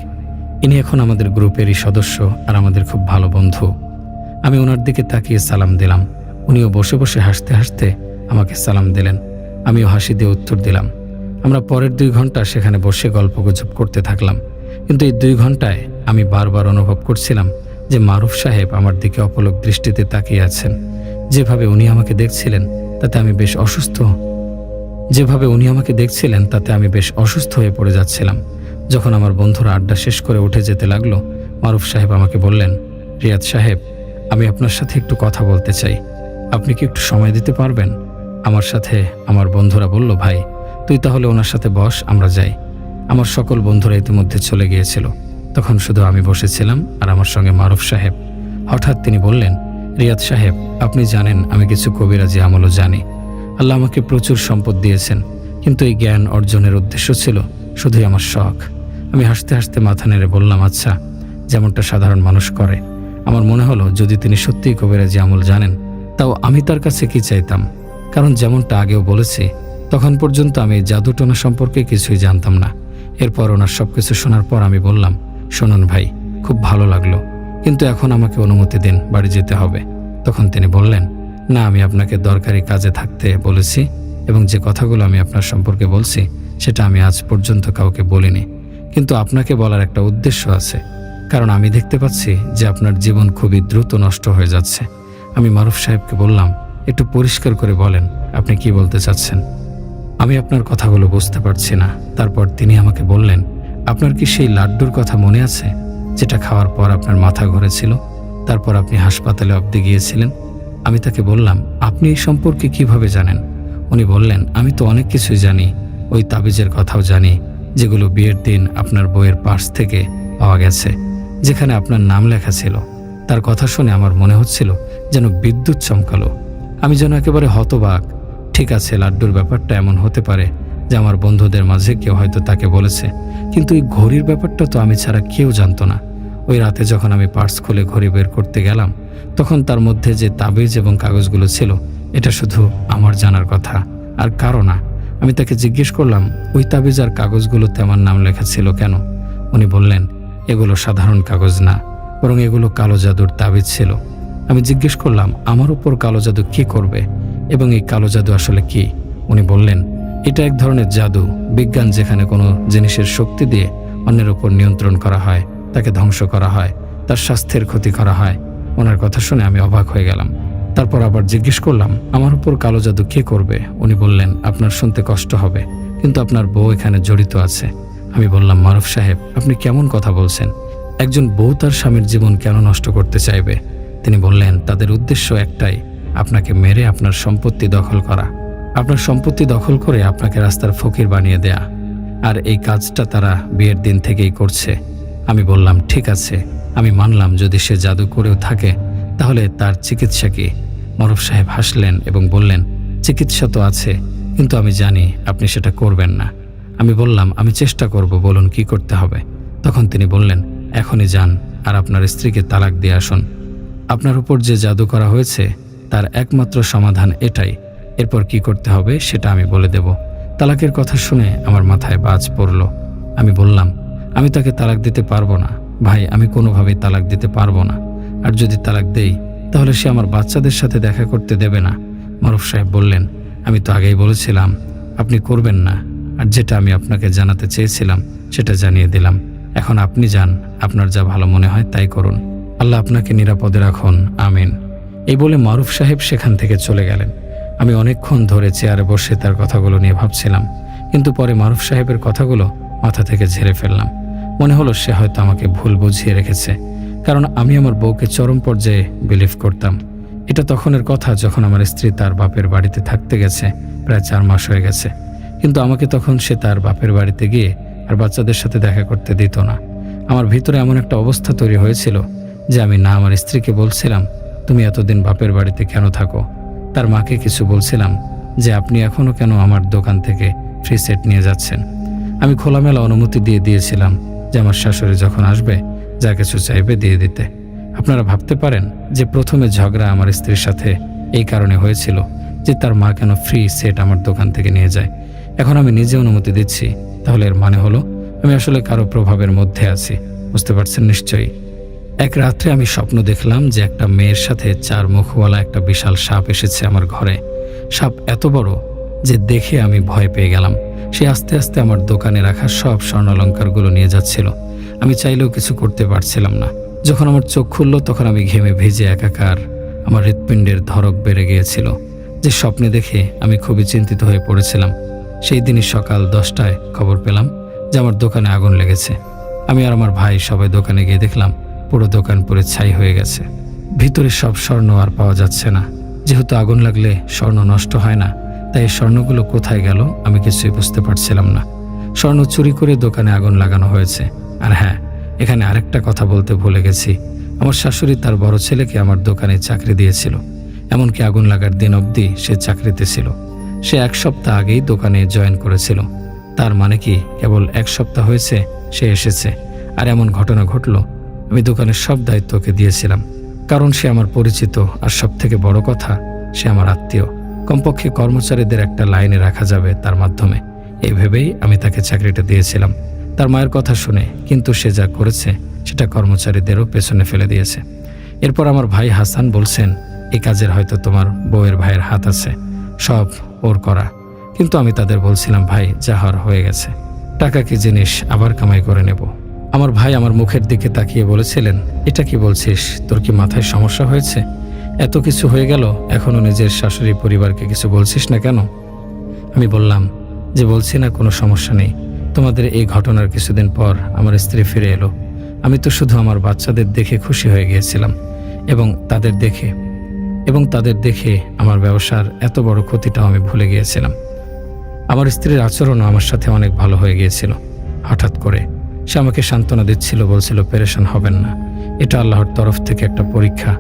ইনি এখন আমাদের গ্রুপেরই সদস্য আর আমাদের খুব ভালো বন্ধু। আমি ওনার দিকে তাকিয়ে সালাম দিলাম। উনিও বসে বসে হাসতে হাসতে আমাকে সালাম দিলেন। আমিও হাসি দিয়ে উত্তর দিলাম। আমরা পরের 2 ঘন্টা সেখানে বসে গল্পগুজব করতে থাকলাম। কিন্তু এই 2 ঘন্টায় আমি বারবার অনুভব করছিলাম যে মারুফ সাহেব আমার দিকে অপলক দৃষ্টিতে তাকিয়ে আছেন। যেভাবে উনি আমাকে দেখছিলেন তাতে আমি বেশ অসুস্থ হয়ে পড়ে যাচ্ছিলাম। যখন আমার বন্ধুরা আড্ডা শেষ করে উঠে যেতে লাগলো, মারুফ সাহেব আমাকে বললেন, রিয়াদ সাহেব, আমি আপনার সাথে একটু কথা বলতে চাই। আপনি কি একটু সময় দিতে পারবেন? আমার সাথে আমার বন্ধুরা বলল, ভাই তুই তাহলে ওনার সাথে বস, আমরা যাই। আমার সকল বন্ধুরা ইতিমধ্যে চলে গিয়েছিল। তখন শুধু আমি বসেছিলাম আর আমার সঙ্গে মারুফ সাহেব। হঠাৎ তিনি বললেন, রিয়াদ সাহেব, আপনি জানেন আমি কিছু কবিরাজি আমলও জানি। আল্লাহ আমাকে প্রচুর সম্পদ দিয়েছেন, কিন্তু এই জ্ঞান অর্জনের উদ্দেশ্য ছিল শুধুই আমার শখ। আমি হাসতে হাসতে মাথা নেড়ে বললাম, আচ্ছা, যেমনটা সাধারণ মানুষ করে। আমার মনে হলো যদি তিনি সত্যিই কবিরাজি আমল জানেন, তাও আমি তার কাছে কি চাইতাম, কারণ যেমনটা আগেও বলেছি, তখন পর্যন্ত আমি জাদুটোনা সম্পর্কে কিছুই জানতাম না। এরপর ওনার সবকিছু শোনার পর আমি বললাম, শুনুন ভাই, খুব ভালো লাগলো, কিন্তু এখন আমাকে অনুমতি দিন, বাড়ি যেতে হবে। তখন তিনি বললেন, না, আমি আপনাকে দরকারি কাজে থাকতে বলেছি এবং যে কথাগুলো আমি আপনার সম্পর্কে বলছি সেটা আমি আজ পর্যন্ত কাউকে বলিনি, কিন্তু আপনাকে বলার একটা উদ্দেশ্য আছে। কারণ আমি দেখতে পাচ্ছি যে আপনার জীবন খুবই দ্রুত নষ্ট হয়ে যাচ্ছে। আমি মারুফ সাহেবকে বললাম, একটু পরিষ্কার করে বলেন আপনি কি বলতে চাচ্ছেন, আমি আপনার কথাগুলো বুঝতে পারছি না। তারপর তিনি আমাকে বললেন, আপনার কি সেই লাড্ডুর কথা মনে আছে যেটা খাওয়ার পর আপনার মাথা ঘুরেছিল, তারপর আপনি হাসপাতালে অবধি গিয়েছিলেন? আমি তাকে বললাম, আপনি এই সম্পর্কে কিভাবে জানেন? উনি বললেন, আমি তো অনেক কিছুই জানি, ওই তাবিজের কথাও জানি যেগুলো বিয়ের দিন আপনার বইয়ের পার্স থেকে পাওয়া গেছে, যেখানে আপনার নাম লেখা ছিল। তার কথা শুনে আমার মনে হচ্ছিল যেন বিদ্যুৎ চমকালো। আমি যেন একেবারে হতবাক। ঠিক আছে, লাড্ডুর ব্যাপারটা এমন হতে পারে যে আমার বন্ধুদের মাঝে কেউ হয়তো তাকে বলেছে, কিন্তু এই ঘড়ির ব্যাপারটা তো আমি ছাড়া কেউ জানতো না। ওই রাতে যখন আমি পার্স খুলে ঘড়ি বের করতে গেলাম, তখন তার মধ্যে যে তাবিজ এবং কাগজগুলো ছিল, এটা শুধু আমার জানার কথা, আর কারো না। আমি তাকে জিজ্ঞেস করলাম, ওই তাবিজ আর কাগজগুলোতে আমার নাম লেখা ছিল কেন? উনি বললেন, এগুলো সাধারণ কাগজ না, বরং এগুলো কালো জাদুর তাবিজ ছিল। আমি জিজ্ঞেস করলাম, আমার উপর কালো জাদু কে করবে এবং এই কালো জাদু আসলে কি? উনি বললেন, এটা এক ধরনের জাদু বিজ্ঞান, যেখানে কোনো জিনিসের শক্তি দিয়ে অন্যের উপর নিয়ন্ত্রণ করা হয়, তাকে ধ্বংস করা হয়, তার স্বাস্থ্যের ক্ষতি করা হয়। ওনার কথা শুনে আমি অবাক হয়ে গেলাম। তারপর আবার জিজ্ঞেস করলাম, আমার উপর কালো জাদু কে করবে? উনি বললেন, আপনার শুনতে কষ্ট হবে, কিন্তু আপনার বউ এখানে জড়িত আছে। আমি বললাম, মারুফ সাহেব, আপনি কেমন কথা বলছেন? একজন বউ তার স্বামীর জীবন কেন নষ্ট করতে চাইবে? তিনি বললেন, তাদের উদ্দেশ্য একটাই, আপনাকে মেরে আপনার সম্পত্তি দখল করা, আপনার সম্পত্তি দখল করে আপনাকে রাস্তার ফকির বানিয়ে দেয়া। আর এই কাজটা তারা বিয়ের দিন থেকেই করছে। আমি বললাম, ঠিক আছে, আমি মানলাম যদি সে জাদু করেও থাকে, তাহলে তার চিকিৎসা কি? মারুফ সাহেব হাসলেন এবং বললেন, চিকিৎসা তো আছে, কিন্তু আমি জানি আপনি সেটা করবেন না। আমি বললাম, আমি চেষ্টা করব, বলুন কি করতে হবে? তখন তিনি বললেন, এখনই যান আর আপনার স্ত্রীকে তালাক দিয়ে আসুন। আপনার উপর যে জাদু করা হয়েছে তার একমাত্র সমাধান এটাই। এরপর কি করতে হবে সেটা আমি বলে দেব। তালাকের কথা শুনে আমার মাথায় বাজ পড়ল। আমি বললাম, আমি তাকে তালাক দিতে পারবো না ভাই, আমি কোনোভাবেই তালাক দিতে পারবো না। আর যদি তালাক দেই, তাহলে সে আমার বাচ্চাদের সাথে দেখা করতে দেবে না। মারুফ সাহেব বললেন, আমি তো আগেই বলেছিলাম আপনি করবেন না, আর যেটা আমি আপনাকে জানাতে চেয়েছিলাম সেটা জানিয়ে দিলাম। এখন আপনি যান, আপনার যা ভালো মনে হয় তাই করুন। আল্লাহ আপনাকে নিরাপদে রাখুন, আমিন। এই বলে মারুফ সাহেব সেখান থেকে চলে গেলেন। আমি অনেকক্ষণ ধরে চেয়ারে বসে তার কথাগুলো নিয়ে ভাবছিলাম, কিন্তু পরে মারুফ সাহেবের কথাগুলো মাথা থেকে ঝেড়ে ফেললাম। মনে হলো সে হয়তো আমাকে ভুল বুঝিয়ে রেখেছে, কারণ আমি আমার বউকে চরম পর্যায়ে বিলিভ করতাম। এটা তখনের কথা যখন আমার স্ত্রী তার বাপের বাড়িতে থাকতে গেছে, প্রায় 4 মাস হয়ে গেছে, কিন্তু আমাকে তখন সে তার বাপের বাড়িতে গিয়ে আর বাচ্চাদের সাথে দেখা করতে দিত না। আমার ভিতরে এমন একটা অবস্থা তৈরি হয়েছিল যে আমি না আমার স্ত্রীকে বলছিলাম, তুমি এতদিন বাপের বাড়িতে কেন থাকো, তার মাকে কিছু বলছিলাম যে আপনি এখনও কেন আমার দোকান থেকে ফ্রি সেট নিয়ে যাচ্ছেন। আমি খোলামেলা অনুমতি দিয়েছিলাম যে আমার শাশুড়ি যখন আসবে যা কিছু চাইবে দিয়ে দিতে। আপনারা ভাবতে পারেন যে প্রথমে ঝগড়া আমার স্ত্রীর সাথে এই কারণে হয়েছিল যে তার মা কেন ফ্রি সেট আমার দোকান থেকে নিয়ে যায়। এখন আমি নিজে অনুমতি দিচ্ছি, তাহলে এর মানে হলো আমি আসলে কারো প্রভাবের মধ্যে আছি। বুঝতে পারছেন নিশ্চয়ই। এক রাত্রে আমি স্বপ্ন দেখলাম যে একটা মেয়ের সাথে 4 মুখওয়ালা একটা বিশাল সাপ এসেছে আমার ঘরে। সাপ এত বড় যে দেখে আমি ভয় পেয়ে গেলাম। সে আস্তে আস্তে আমার দোকানে রাখা সব স্বর্ণালঙ্কারগুলো নিয়ে যাচ্ছিল। আমি চাইলেও কিছু করতে পারছিলাম না। যখন আমার চোখ খুলল তখন আমি ঘেমে ভিজে একাকার। আমার হৃৎপিণ্ডের ধড়ক বেড়ে গিয়েছিল। যে স্বপ্নে দেখে আমি খুবই চিন্তিত হয়ে পড়েছিলাম। সেই দিনই সকাল 10টায় খবর পেলাম যে আমার দোকানে আগুন লেগেছে। আমি আর আমার ভাই সবাই দোকানে গিয়ে দেখলাম পুরো দোকান পুড়ে ছাই হয়ে গেছে। ভিতরে সব স্বর্ণ আর পাওয়া যাচ্ছে না। যেহেতু আগুন লাগলে স্বর্ণ নষ্ট হয় না, তাই এই স্বর্ণগুলো কোথায় গেল আমি কিছুই বুঝতে পারছিলাম না। স্বর্ণ চুরি করে দোকানে আগুন লাগানো হয়েছে। আর হ্যাঁ, এখানে আরেকটা কথা বলতে ভুলে গেছি। আমার শাশুড়ি তার বড় ছেলেকে আমার দোকানে চাকরি দিয়েছিল। এমনকি আগুন লাগার দিন অবধি সে চাকরিতে ছিল। সে 1 সপ্তাহ আগেই দোকানে জয়েন করেছিল। তার মানে কি কেবল 1 সপ্তাহ হয়েছে সে এসেছে, আর এমন ঘটনা ঘটল। আমি দোকানের সব দায়িত্ব ওকে দিয়েছিলাম, কারণ সে আমার পরিচিত, আর সব থেকে বড় কথা সে আমার আত্মীয়। কমপক্ষে কর্মচারীদের একটা লাইনে রাখা যাবে তার মাধ্যমে, এই ভেবেই আমি তাকে চাকরিটা দিয়েছিলাম তার মায়ের কথা শুনে। কিন্তু সে যা করেছে সেটা কর্মচারীদেরও পেছনে ফেলে দিয়েছে। এরপর আমার ভাই হাসান বলছেন, এই কাজের হয়তো তোমার বউয়ের ভাইয়ের হাত আছে, সব ওর করা। কিন্তু আমি তাদের বলছিলাম, ভাই যা হওয়ার হয়ে গেছে, টাকা কি জিনিস, আবার কামাই করে নেব। আমার ভাই আমার মুখের দিকে তাকিয়ে বলেছিলেন, এটা কি বলছিস, তোর কি মাথায় সমস্যা হয়েছে? এত কিছু হয়ে গেল, এখনো নিজের শাশুড়ি পরিবারকে কিছু বলছিস না কেন? আমি বললাম যে বলছি না, কোনো সমস্যা নেই। তোমাদের এই ঘটনার কিছুদিন পর আমার স্ত্রী ফিরে এলো। আমি তো শুধু আমার বাচ্চাদের দেখে খুশি হয়ে গিয়েছিলাম, এবং তাদের দেখে আমার ব্যবসার এত বড় ক্ষতিটাও আমি ভুলে গিয়েছিলাম। আমার স্ত্রীর আচরণও আমার সাথে অনেক ভালো হয়ে গিয়েছিল। হঠাৎ করে সে আমাকে সান্ত্বনা দিচ্ছিল, বলছিল পেরেশান হবেন না, এটা আল্লাহর তরফ থেকে একটা পরীক্ষা।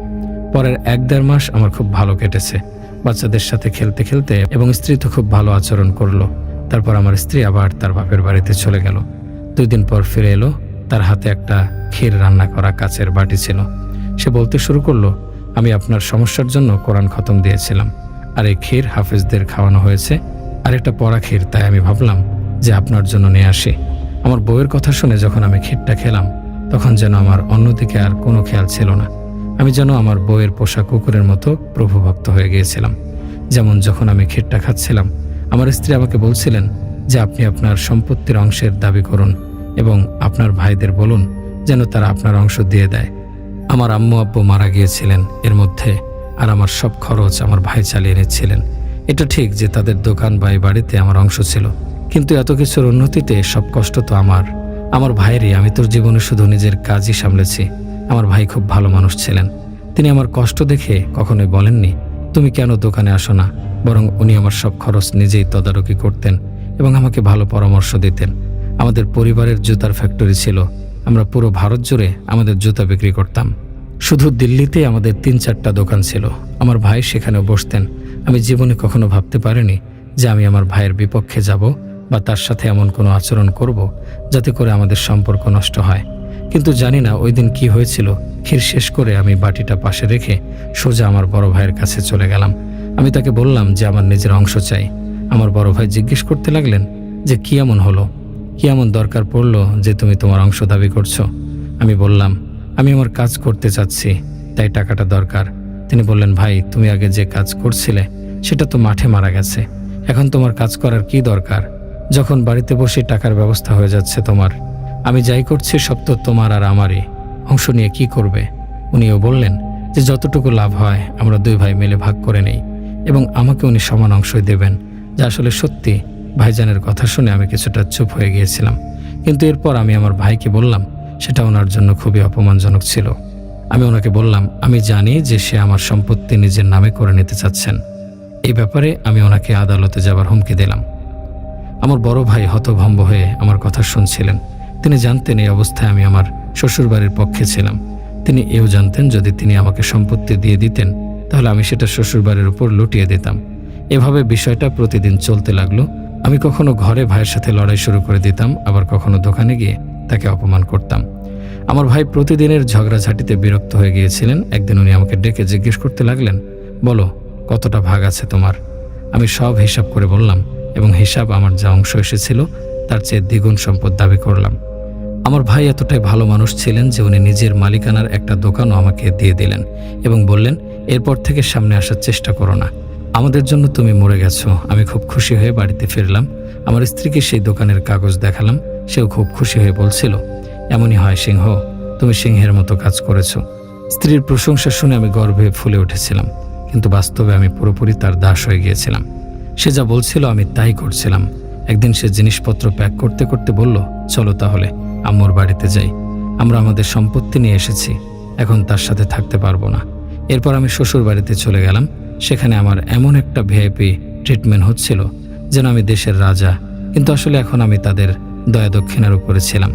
পরের 1-1.5 মাস আমার খুব ভালো কেটেছে, বাচ্চাদের সাথে খেলতে খেলতে, এবং স্ত্রী তো খুব ভালো আচরণ করলো। তারপর আমার স্ত্রী আবার তার বাপের বাড়িতে চলে গেল। 2 দিন পর ফিরে এলো, তার হাতে একটা ক্ষীর রান্না করা কাচের বাটি ছিল। সে বলতে শুরু করলো, আমি আপনার সমস্যার জন্য কোরআন খতম দিয়েছিলাম, আর এই ক্ষীর হাফেজদের খাওয়ানো হয়েছে, আর একটা পড়া ক্ষীর, তাই আমি ভাবলাম যে আপনার জন্য নিয়ে আসি। আমার বউয়ের কথা শুনে যখন আমি ক্ষীরটা খেলাম, তখন যেন আমার অন্যদিকে আর কোনো খেয়াল ছিল না। আমি যেন আমার বউয়ের পোষা কুকুরের মতো প্রভুভক্ত হয়ে গিয়েছিলাম। যেমন যখন আমি ক্ষীরটা খাচ্ছিলাম, আমার স্ত্রী আমাকে বলছিলেন যে আপনি আপনার সম্পত্তির অংশের দাবি করুন, এবং আপনার ভাইদের বলুন যেন তারা আপনার অংশ দিয়ে দেয়। আমার আম্মু আব্বু মারা গিয়েছিলেন এর মধ্যে, আর আমার সব খরচ আমার ভাই চালিয়ে নিচ্ছিলেন। এটা ঠিক যে তাদের দোকান বা এই বাড়িতে আমার অংশ ছিল, কিন্তু এত কিছুর উন্নতিতে সব কষ্ট তো আমার ভাইয়েরই। আমি তোর জীবনে শুধু নিজের কাজই সামলেছি। আমার ভাই খুব ভালো মানুষ ছিলেন। তিনি আমার কষ্ট দেখে কখনোই বলেননি তুমি কেন দোকানে আসো না, বরং উনি আমার সব খরচ নিজেই তদারকি করতেন এবং আমাকে ভালো পরামর্শ দিতেন। আমাদের পরিবারের জুতার ফ্যাক্টরি ছিল। আমরা পুরো ভারত জুড়ে আমাদের জুতা বিক্রি করতাম। শুধু দিল্লিতে আমাদের 3-4টা দোকান ছিল। আমার ভাই সেখানেও বসতেন। আমি জীবনে কখনো ভাবতে পারিনি যে আমি আমার ভাইয়ের বিপক্ষে যাব বা তার সাথে এমন কোনো আচরণ করব যাতে করে আমাদের সম্পর্ক নষ্ট হয়। কিন্তু জানি না ওই দিন কি হয়েছিল। ক্ষীর শেষ করে আমি বাটিটা পাশে রেখে সোজা আমার বড় ভাইয়ের কাছে চলে গেলাম। আমি তাকে বললাম যে আমার নিজের অংশ চাই। আমার বড় ভাই জিজ্ঞেস করতে লাগলেন যে কি এমন হলো, কি এমন দরকার পড়লো যে তুমি তোমার অংশ দাবি করছো? আমি বললাম আমি আমার কাজ করতে চাচ্ছি, তাই টাকাটা দরকার। তিনি বললেন, ভাই তুমি আগে যে কাজ করছিলে সেটা তো মাঠে মারা গেছে, এখন তোমার কাজ করার কি দরকার, যখন বাড়িতে বসে টাকার ব্যবস্থা হয়ে যাচ্ছে তোমার। আমি যাই করছি সব তো তোমার আর আমারই, অংশ নিয়ে কি করবে? উনিও বললেন যে যতটুকু লাভ হয় আমরা 2 ভাই মিলে ভাগ করে নেই, এবং আমাকে উনি সমান অংশই দেবেন। যা আসলে সত্যি। ভাইজানের কথা শুনে আমি কিছুটা চুপ হয়ে গিয়েছিলাম, কিন্তু এরপর আমি আমার ভাইকে বললাম সেটা ওনার জন্য খুবই অপমানজনক ছিল। আমি ওনাকে বললাম আমি জানি যে সে আমার সম্পত্তি নিজের নামে করে নিতে চাচ্ছেন। এই ব্যাপারে আমি ওনাকে আদালতে যাবার হুমকি দিলাম। আমার বড় ভাই হতভম্ব হয়ে আমার কথা শুনছিলেন। তিনি জানতেন এই অবস্থায় আমি আমার শ্বশুরবাড়ির পক্ষে ছিলাম। তিনি এও জানতেন যদি তিনি আমাকে সম্পত্তি দিয়ে দিতেন তাহলে আমি সেটা শ্বশুরবাড়ির উপর লুটিয়ে দিতাম। এভাবে বিষয়টা প্রতিদিন চলতে লাগলো। আমি কখনো ঘরে ভাইয়ের সাথে লড়াই শুরু করে দিতাম, আবার কখনো দোকানে গিয়ে তাকে অপমান করতাম। আমার ভাই প্রতিদিনের ঝগড়াঝাটিতে বিরক্ত হয়ে গিয়েছিলেন। একদিন উনি আমাকে ডেকে জিজ্ঞেস করতে লাগলেন, বলো কতটা ভাগ আছে তোমার? আমি সব হিসাব করে বললাম, এবং হিসাব আমার যা অংশ এসেছিল তার চেয়ে দ্বিগুণ সম্পদ দাবি করলাম। আমার ভাই এতটাই ভালো মানুষ ছিলেন যে উনি নিজের মালিকানার একটা দোকানও আমাকে দিয়ে দিলেন এবং বললেন, এরপর থেকে সামনে আসার চেষ্টা করো না, আমাদের জন্য তুমি মরে গেছো। আমি খুব খুশি হয়ে বাড়িতে ফিরলাম। আমার স্ত্রীকে সেই দোকানের কাগজ দেখালাম। সেও খুব খুশি হয়ে বলছিল, এমনই হয় সিংহ, তুমি সিংহের মতো কাজ করেছো। স্ত্রীর প্রশংসা শুনে আমি গর্বে ফুলে উঠেছিলাম, কিন্তু বাস্তবে আমি পুরোপুরি তার দাস হয়ে গিয়েছিলাম। সে যা বলছিল আমি তাই করছিলাম। একদিন সে জিনিসপত্র প্যাক করতে করতে বলল, চলো তাহলে আম্মুর বাড়িতে যাই। আমরা আমাদের সম্পত্তি নিয়ে এসেছি, এখন তার সাথে থাকতে পারবো না। এরপর আমি শ্বশুর বাড়িতে চলে গেলাম। সেখানে আমার এমন একটা ভিআইপি ট্রিটমেন্ট হচ্ছিল যেন আমি দেশের রাজা, কিন্তু আসলে এখন আমি তাদের দয়া দক্ষিণার উপরে ছিলাম,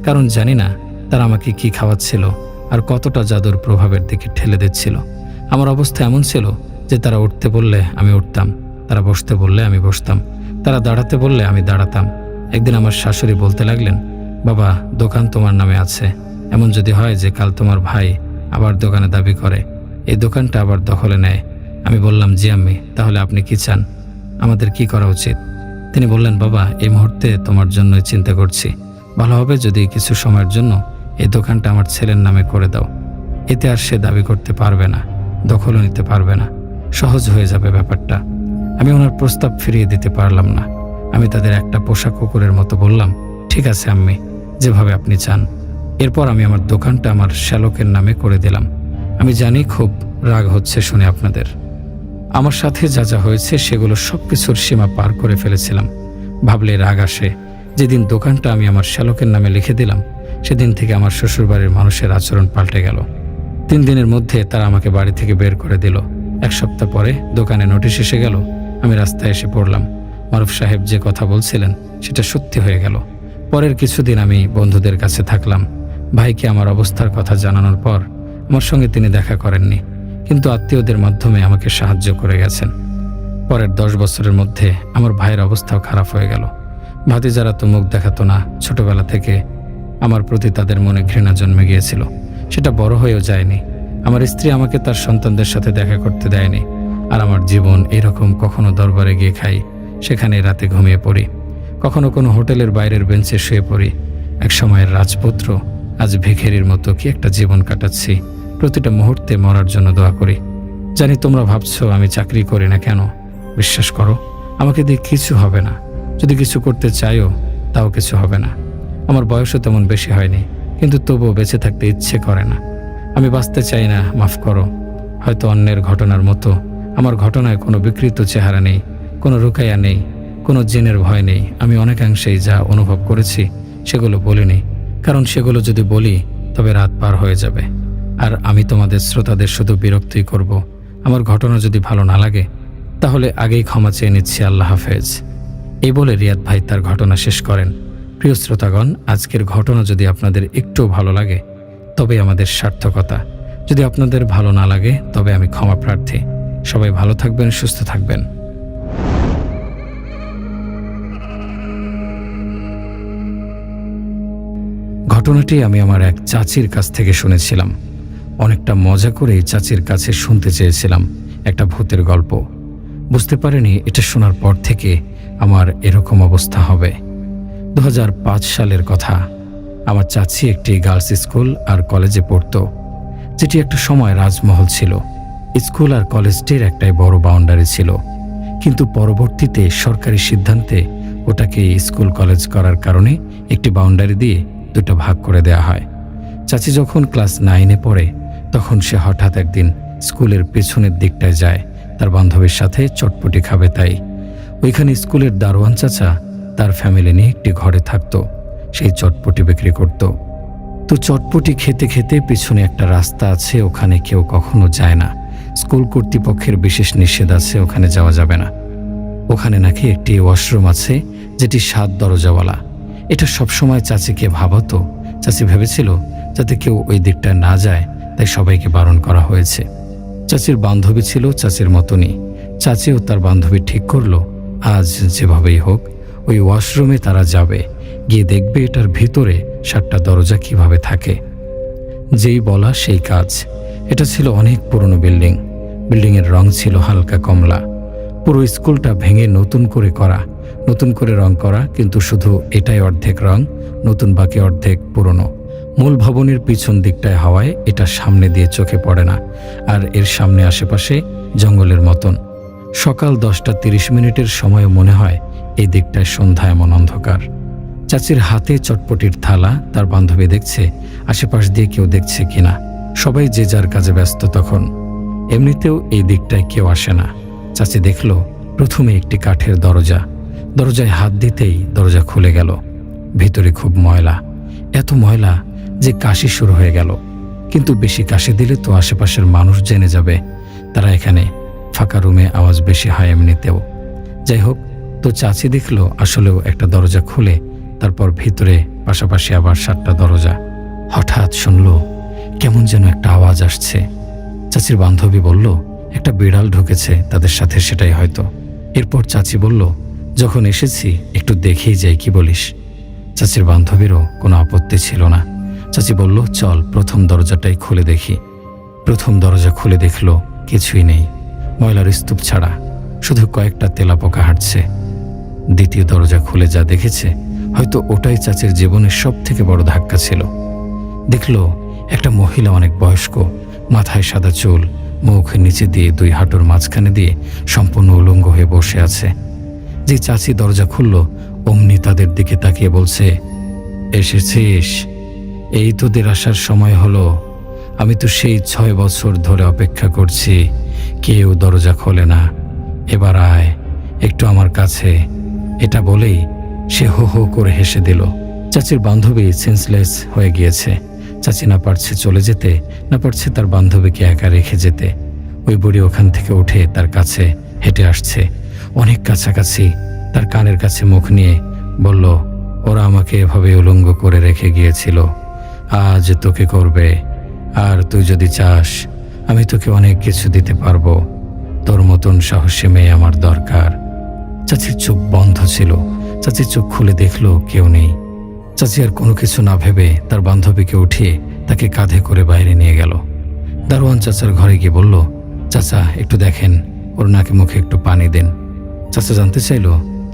কারণ জানি না তারা আমাকে কি খাওয়াচ্ছিল আর কতটা জাদুর প্রভাবের দিকে ঠেলে দিচ্ছিল। আমার অবস্থা এমন ছিল যে তারা উঠতে বললে আমি উঠতাম, তারা বসতে বললে আমি বসতাম, তারা দাঁড়াতে বললে আমি দাঁড়াতাম। একদিন আমার শাশুড়ি বলতে লাগলেন, বাবা, দোকান তোমার নামে আছে, এমন যদি হয় যে কাল তোমার ভাই আবার দোকানে দাবি করে, এই দোকানটা আবার দখলে নেয়। আমি বললাম, জি আম্মি, তাহলে আপনি কি চান, আমাদের কি করা উচিত? তিনি বললেন, বাবা, এই মুহূর্তে তোমার জন্যই চিন্তা করছি। ভালো হবে যদি কিছু সময়ের জন্য এই দোকানটা আমার ছেলের নামে করে দাও। এতে আর সে দাবি করতে পারবে না, দখলও নিতে পারবে না, সহজ হয়ে যাবে ব্যাপারটা। আমি ওনার প্রস্তাব ফিরিয়ে দিতে পারলাম না। আমি তাদের একটা পোষা কুকুরের মতো বললাম, ঠিক আছে আম্মি, যেভাবে আপনি চান। এরপর আমি আমার দোকানটা আমার শ্যালকের নামে করে দিলাম। আমি জানি খুব রাগ হচ্ছে শুনে আপনাদের। আমার সাথে যা যা হয়েছে সেগুলো সব কিছুর সীমা পার করে ফেলেছিলাম। ভাবলে রাগ আসে। যেদিন দোকানটা আমি আমার শ্যালকের নামে লিখে দিলাম, সেদিন থেকে আমার শ্বশুরবাড়ির মানুষের আচরণ পাল্টে গেল। 3 দিনের মধ্যে তারা আমাকে বাড়ি থেকে বের করে দিল। 1 সপ্তাহ পরে দোকানে নোটিশ এসে গেল। আমি রাস্তায় এসে পড়লাম। মারুফ সাহেব যে কথা বলছিলেন সেটা সত্যি হয়ে গেল। পরের কিছুদিন আমি বন্ধুদের কাছে থাকলাম। ভাইকে আমার অবস্থার কথা জানানোর পর আমার সঙ্গে তিনি দেখা করেননি, কিন্তু আত্মীয়দের মাধ্যমে আমাকে সাহায্য করে গেছেন। পরের 10 বছরের মধ্যে আমার ভাইয়ের অবস্থাও খারাপ হয়ে গেল। ভাতিজারা তো মুখ দেখাতো না। ছোটবেলা থেকে আমার প্রতি তাদের মনে ঘৃণা জন্মে গিয়েছিল, সেটা বড় হয়েও যায়নি। আমার স্ত্রী আমাকে তার সন্তানদের সাথে দেখা করতে দেয়নি। আর আমার জীবন এরকম, কখনো দরবারে গিয়ে খাই, সেখানে রাতে ঘুমিয়ে পড়ি, কখনো কোনো হোটেলের বাইরের বেঞ্চে শুয়ে পড়ি। এক সময়ের রাজপুত্র, আজ ভিখারির মতো কি একটা জীবন কাটাচ্ছি। প্রতিটা মুহূর্তে মরার জন্য দোয়া করি। জানি তোমরা ভাবছো আমি চাকরি করি না কেন। বিশ্বাস করো, আমাকে দিয়ে কিছু হবে না। যদি কিছু করতে চাইও তাও কিছু হবে না। আমার বয়সও তেমন বেশি হয়নি, কিন্তু তবুও বেঁচে থাকতে ইচ্ছে করে না। আমি বাঁচতে চাই না, মাফ করো। হয়তো অন্যের ঘটনার মতো আমার ঘটনায় কোনো বিকৃত চেহারা নেই, কোনো রুকাইয়া নেই, কোনো জিনের ভয় নেই। আমি অনেকাংশেই যা অনুভব করেছি সেগুলো বলিনি, কারণ সেগুলো যদি বলি তবে রাত পার হয়ে যাবে। আর আমি তোমাদের শ্রোতাদের শুধু বিরক্তই করব। আমার ঘটনা যদি ভালো না লাগে তাহলে আগেই ক্ষমা চেয়ে নিচ্ছি। আল্লাহ হাফেজ। এই বলে রিয়াদ ভাই তার ঘটনা শেষ করেন। প্রিয় শ্রোতাগণ, আজকের ঘটনা যদি আপনাদের একটু ভালো লাগে তবে আমাদের সার্থকতা। যদি আপনাদের ভালো না লাগে তবে আমি ক্ষমা প্রার্থী। সবাই ভালো থাকবেন, সুস্থ থাকবেন। ঘটনাটি আমি আমার এক চাচির কাছ থেকে শুনেছিলাম। অনেকটা মজা করেই চাচির কাছে শুনতে চেয়েছিলাম একটা ভূতের গল্প। বুঝতে পারিনি এটা শোনার পর থেকে আমার এরকম অবস্থা হবে। 2005 সালের কথা। আমার চাচি একটি গার্লস স্কুল আর কলেজে পড়তো, যেটি একটা সময় রাজমহল ছিল। স্কুল আর কলেজটির একটাই বড় বাউন্ডারি ছিল, কিন্তু পরবর্তীতে সরকারি সিদ্ধান্তে ওটাকে স্কুল কলেজ করার কারণে একটি বাউন্ডারি দিয়ে 2টা ভাগ করে দেয়া হয়। চাচি যখন ক্লাস 9-এ পড়ে তখন সে হঠাৎ একদিন স্কুলের পেছনের দিকটায় যায় তার বান্ধবীর সাথে চটপটি খাবে তাই। ওইখানে স্কুলের দারোয়ান চাচা তার ফ্যামিলি নিয়ে একটি ঘরে থাকতো। সেই চটপটি বিক্রি করত। তো চটপটি খেতে খেতে পিছনে একটা রাস্তা আছে, ওখানে কেউ কখনো যায় না। স্কুল কর্তৃপক্ষের বিশেষ নিষেধ আছে, ওখানে যাওয়া যাবে না। ওখানে নাকি একটি ওয়াশরুম আছে যেটি 7 দরজাওয়ালা। এটা সবসময় চাচিকে ভাবাতো। চাচি ভেবেছিল যাতে কেউ ওই দিকটা না যায়, তাই সবাইকে বারণ করা হয়েছে। চাচির বান্ধবী ছিল চাচির মতনই। চাচিও তার বান্ধবী ঠিক করলো আজ যেভাবেই হোক ওই ওয়াশরুমে তারা যাবে, গিয়ে দেখবে এটার ভিতরে 7টা দরজা কিভাবে থাকে। যেই বলা সেই কাজ। এটা ছিল অনেক পুরনো বিল্ডিং। বিল্ডিংয়ের রং ছিল হালকা কমলা। পুরো স্কুলটা ভেঙে নতুন করে রং করা, কিন্তু শুধু এটাই অর্ধেক রং নতুন, বাকি অর্ধেক পুরনো। মূল ভবনের পিছন দিকটায় হওয়ায় এটা সামনে দিয়ে চোখে পড়ে না, আর এর সামনে আশেপাশে জঙ্গলের মতন। সকাল 10:30 সময় মনে হয় এই দিকটায় সন্ধ্যা এমন অন্ধকার। চাচির হাতে চটপটির থালা। তার বান্ধবী দেখছে আশেপাশ দিয়ে কেউ দেখছে কিনা। সবাই যে যার কাজে ব্যস্ত তখন। এমনিতেও এই দিকটায় কেউ আসে না। চাচি দেখল প্রথমে একটি কাঠের দরজা। দরজায় হাত দিতেই দরজা খুলে গেল। ভিতরে খুব ময়লা, এত ময়লা যে কাশি শুরু হয়ে গেল, কিন্তু বেশি কাশি দিলে তো আশেপাশের মানুষ জেনে যাবে। তারা এখানে ফাঁকা রুমে আওয়াজ বেশি হয় এমনিতেও। যাই হোক, তো চাচি দেখলো আসলেও একটা দরজা খুলে, তারপর ভিতরে পাশাপাশি আবার 7টা দরজা। হঠাৎ শুনলো কেমন যেন একটা আওয়াজ আসছে। চাচির বান্ধবী বলল, একটা বিড়াল ঢুকেছে তাদের সাথে, সেটাই হয়তো। এরপর চাচি বলল, যখন এসেছি একটু দেখেই যাই, কি বলিস? চাচির বান্ধবীরও কোনো আপত্তি ছিল না। চাচি বলল, চল প্রথম দরজাটাই খুলে দেখি। প্রথম দরজা খুলে দেখলো কিছুই নেই, ময়লার স্তূপ ছাড়া শুধু কয়েকটা তেলাপোকা হাঁটছে। দ্বিতীয় দরজা খুলে যা দেখেছে, হয়তো ওটাই চাচির জীবনের সব থেকে বড় ধাক্কা ছিল। দেখলো একটা মহিলা, অনেক বয়স্ক, মাথায় সাদা চুল, মুখ নিচে দিয়ে 2 হাঁটুর মাঝখানে দিয়ে সম্পূর্ণ উলঙ্গ হয়ে বসে আছে। যে চাচি দরজা খুলল, অমনি তাদের দিকে তাকিয়ে বলছে, এসেছিস? এই তোদের আসার সময় হলো। আমি তো সেই 6 বছর ধরে অপেক্ষা করছি, কেউ দরজা খোলে না। এবার আয় একটু আমার কাছে। এটা বলেই সে হো হো করে হেসে দিল। চাচির বান্ধবী সেন্সলেস হয়ে গিয়েছে। চাচি না পারছে চলে যেতে, না পারছে তার বান্ধবীকে একা রেখে যেতে। ওই বুড়ি ওখান থেকে উঠে তার কাছে হেঁটে আসছে, অনেক কাছাকাছি। তার কানের কাছে মুখ নিয়ে বলল, ওরা আমাকে এভাবে উলঙ্গ করে রেখে গিয়েছিল, আজ তোকে করবে। আর তুই যদি চাস, আমি তোকে অনেক কিছু দিতে পারবো। তোর মতন সাহসী মেয়ে আমার দরকার। চাচির চোখ বন্ধ ছিল। চাচি চোখ খুলে দেখলো কেউ নেই। চাচি আর কোনো কিছু না ভেবে তার বান্ধবীকে উঠিয়ে তাকে কাঁধে করে বাইরে নিয়ে গেল। দারোয়ান চাচার ঘরে গিয়ে বলল, চাচা একটু দেখেন, ওর নাকে মুখে একটু পানি দেন। চাচা জানতে চাইল,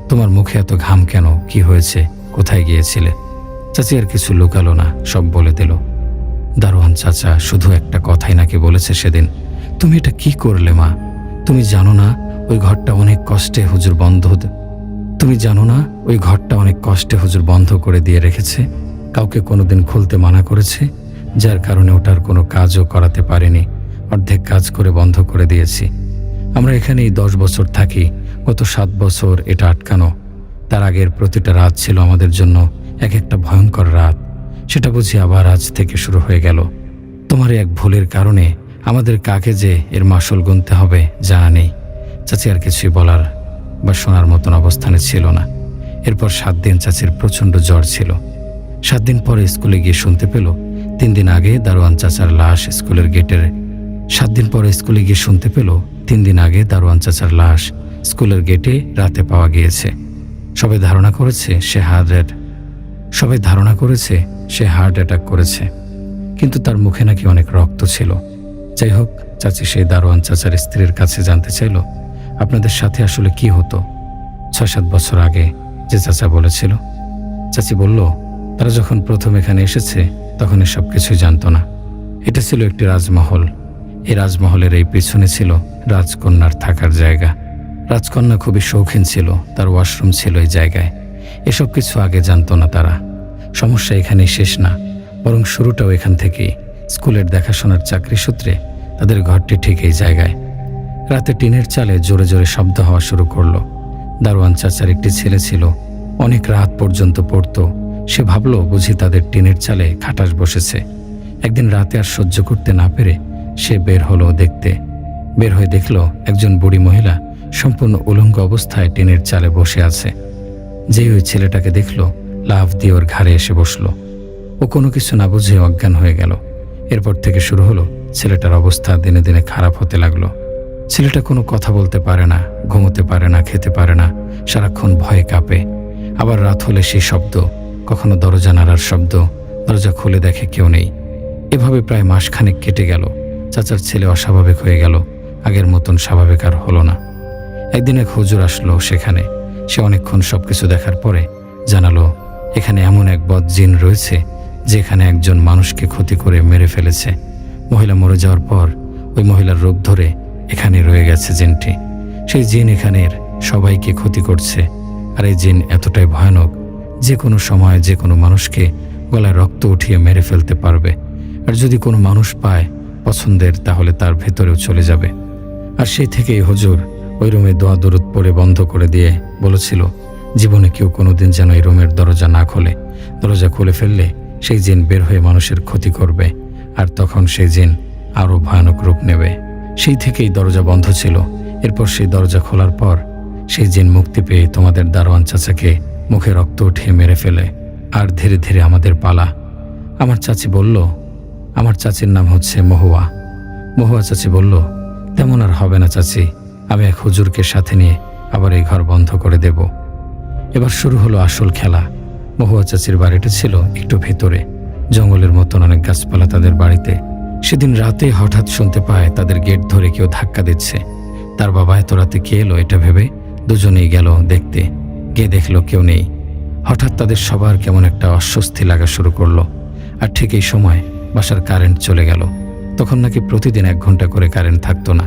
তোমার মুখে এত ঘাম কেন? কি হয়েছে? কোথায় গিয়েছিলে? চাচি আর কিছু লুকালো না, সব বলে দিল। দারোয়ান চাচা শুধু একটা কথাই নাকি বলেছে সেদিন, তুমি এটা কি করলে মা? তুমি জানো না ওই ঘরটা অনেক কষ্টে হুজুর বন্ধ করে দিয়ে রেখেছে। কাউকে কোনোদিন খুলতে মানা করেছে, যার কারণে ওটার কোনো কাজও করাতে পারেনি। অর্ধেক কাজ করে বন্ধ করে দিয়েছি। আমরা এখানেই 10 বছর থাকি, গত 7 বছর এটা আটকানো। তার আগের প্রতিটা রাত ছিল আমাদের জন্য এক একটা ভয়ঙ্কর রাত। সেটা বুঝি আবার আজ থেকে শুরু হয়ে গেল। তোমার এক ভুলের কারণে আমাদের কাকে যে এর মাসুল গুনতে হবে জানা নেই। চাচি আর কিছুই বলার বা শোনার মতন অবস্থানে ছিল না। এরপর 7 দিন চাচির প্রচণ্ড জ্বর ছিল। 7 দিন পরে স্কুলে গিয়ে শুনতে পেল 3 দিন আগে দারোয়ান চাচার লাশ স্কুলের গেটের 7 দিন পরে স্কুলে গিয়ে শুনতে পেল 3 দিন আগে দারোয়ান চাচার লাশ স্কুলের গেটে রাতে পাওয়া গিয়েছে। সবাই ধারণা করেছে সে হার্ট অ্যাটাক করেছে, কিন্তু তার মুখে নাকি অনেক রক্ত ছিল। যাই হোক, চাচি সেই দারোয়ান চাচার স্ত্রীর কাছে জানতে চাইল, আপনাদের সাথে আসলে কি হতো 6-7 বছর আগে যে চাচা বলেছিল? চাচি বলল, তারা যখন প্রথম এখানে এসেছে তখন এসব কিছুই জানতো না। এটা ছিল একটি রাজমহল। এই রাজমহলের এই পিছনে ছিল রাজকন্যার থাকার জায়গা। রাজকন্যা খুবই শৌখিন ছিল, তার ওয়াশরুম ছিল এই জায়গায়। এসব কিছু আগে জানতো না তারা। সমস্যা এখানেই শেষ না, বরং শুরুটাও এখান থেকেই। স্কুলের দেখাশোনার চাকরি সূত্রে তাদের ঘরটি ঠিক এই জায়গায়। রাতে টিনের চালে জোরে জোরে শব্দ হওয়া শুরু করলো। দারোয়ান চাচার একটি ছেলে ছিল, অনেক রাত পর্যন্ত পড়তো। সে ভাবলো বুঝি তাদের টিনের চালে খাটাস বসেছে। একদিন রাতে আর সহ্য করতে না পেরে সে বের হয়ে দেখলো একজন বুড়ি মহিলা সম্পূর্ণ উলঙ্গ অবস্থায় টিনের চালে বসে আছে। যেই ওই ছেলেটাকে দেখলো, লাফ দিয়ে ওর ঘাড়ে এসে বসলো। ও কোনো কিছু না বুঝে অজ্ঞান হয়ে গেল। এরপর থেকে শুরু হলো ছেলেটার অবস্থা দিনে দিনে খারাপ হতে লাগলো। ছেলেটা কোনো কথা বলতে পারে না, ঘুমোতে পারে না, খেতে পারে না, সারাক্ষণ ভয়ে কাঁপে। আবার রাত হলে সেই শব্দ, কখনো দরজা নাড়ার শব্দ। দরজা খুলে দেখে কেউ নেই। এভাবে প্রায় মাসখানেক কেটে গেল। চাচার ছেলে অস্বাভাবিক হয়ে গেল, আগের মতন স্বাভাবিক আর হলো না। একদিন এক হুজুর আসলো সেখানে। সে অনেকক্ষণ সবকিছু দেখার পরে জানালো, এখানে এমন এক বদ জিন রয়েছে যেখানে একজন মানুষকে ক্ষতি করে মেরে ফেলেছে। মহিলা মরে যাওয়ার পর ওই মহিলার রূপ ধরে এখানে রয়ে গেছে জিনটি। সেই জিন এখানের সবাইকে ক্ষতি করছে। আর এই জিন এতটাই ভয়ানক, যে কোনো সময় যে কোনো মানুষকে গলায় রক্ত উঠিয়ে মেরে ফেলতে পারবে। আর যদি কোনো মানুষ পায় পছন্দের, তাহলে তার ভেতরেও চলে যাবে। আর সেই থেকেই হুজুর ওই রুমে দোয়া দরুদ পড়ে বন্ধ করে দিয়ে বলেছিল, জীবনে কেউ কোনোদিন যেন এই রুমের দরজা না খোলে। দরজা খুলে ফেললে সেই জিন বের হয়ে মানুষের ক্ষতি করবে, আর তখন সেই জিন আরও ভয়ানক রূপ নেবে। সেই থেকেই দরজা বন্ধ ছিল। এরপর সেই দরজা খোলার পর সেই জিন মুক্তি পেয়ে তোমাদের দারোয়ান চাচাকে মুখে রক্ত উঠিয়ে মেরে ফেলে। আর ধীরে ধীরে আমাদের পালা। আমার চাচি বলল, আমার চাচির নাম হচ্ছে মহুয়া। মহুয়া চাচি বলল, তেমন আর হবে না চাচি, আমি এক হুজুরকে সাথে নিয়ে আবার এই ঘর বন্ধ করে দেব। এবার শুরু হলো আসল খেলা। মহুয়া চাচির বাড়িটা ছিল একটু ভেতরে, জঙ্গলের মতন অনেক গাছপালা তাদের বাড়িতে। সেদিন রাতে হঠাৎ শুনতে পায় তাদের গেট ধরে কেউ ধাক্কা দিচ্ছে। তার বাবা এত রাতে কে এলো এটা ভেবে দুজনেই গেল দেখতে। গিয়ে দেখলো কেউ নেই। হঠাৎ তাদের সবার কেমন একটা অস্বস্তি লাগা শুরু করলো। আর ঠিক এই সময় বাসার কারেন্ট চলে গেল। তখন নাকি প্রতিদিন 1 ঘন্টা করে কারেন্ট থাকতো না।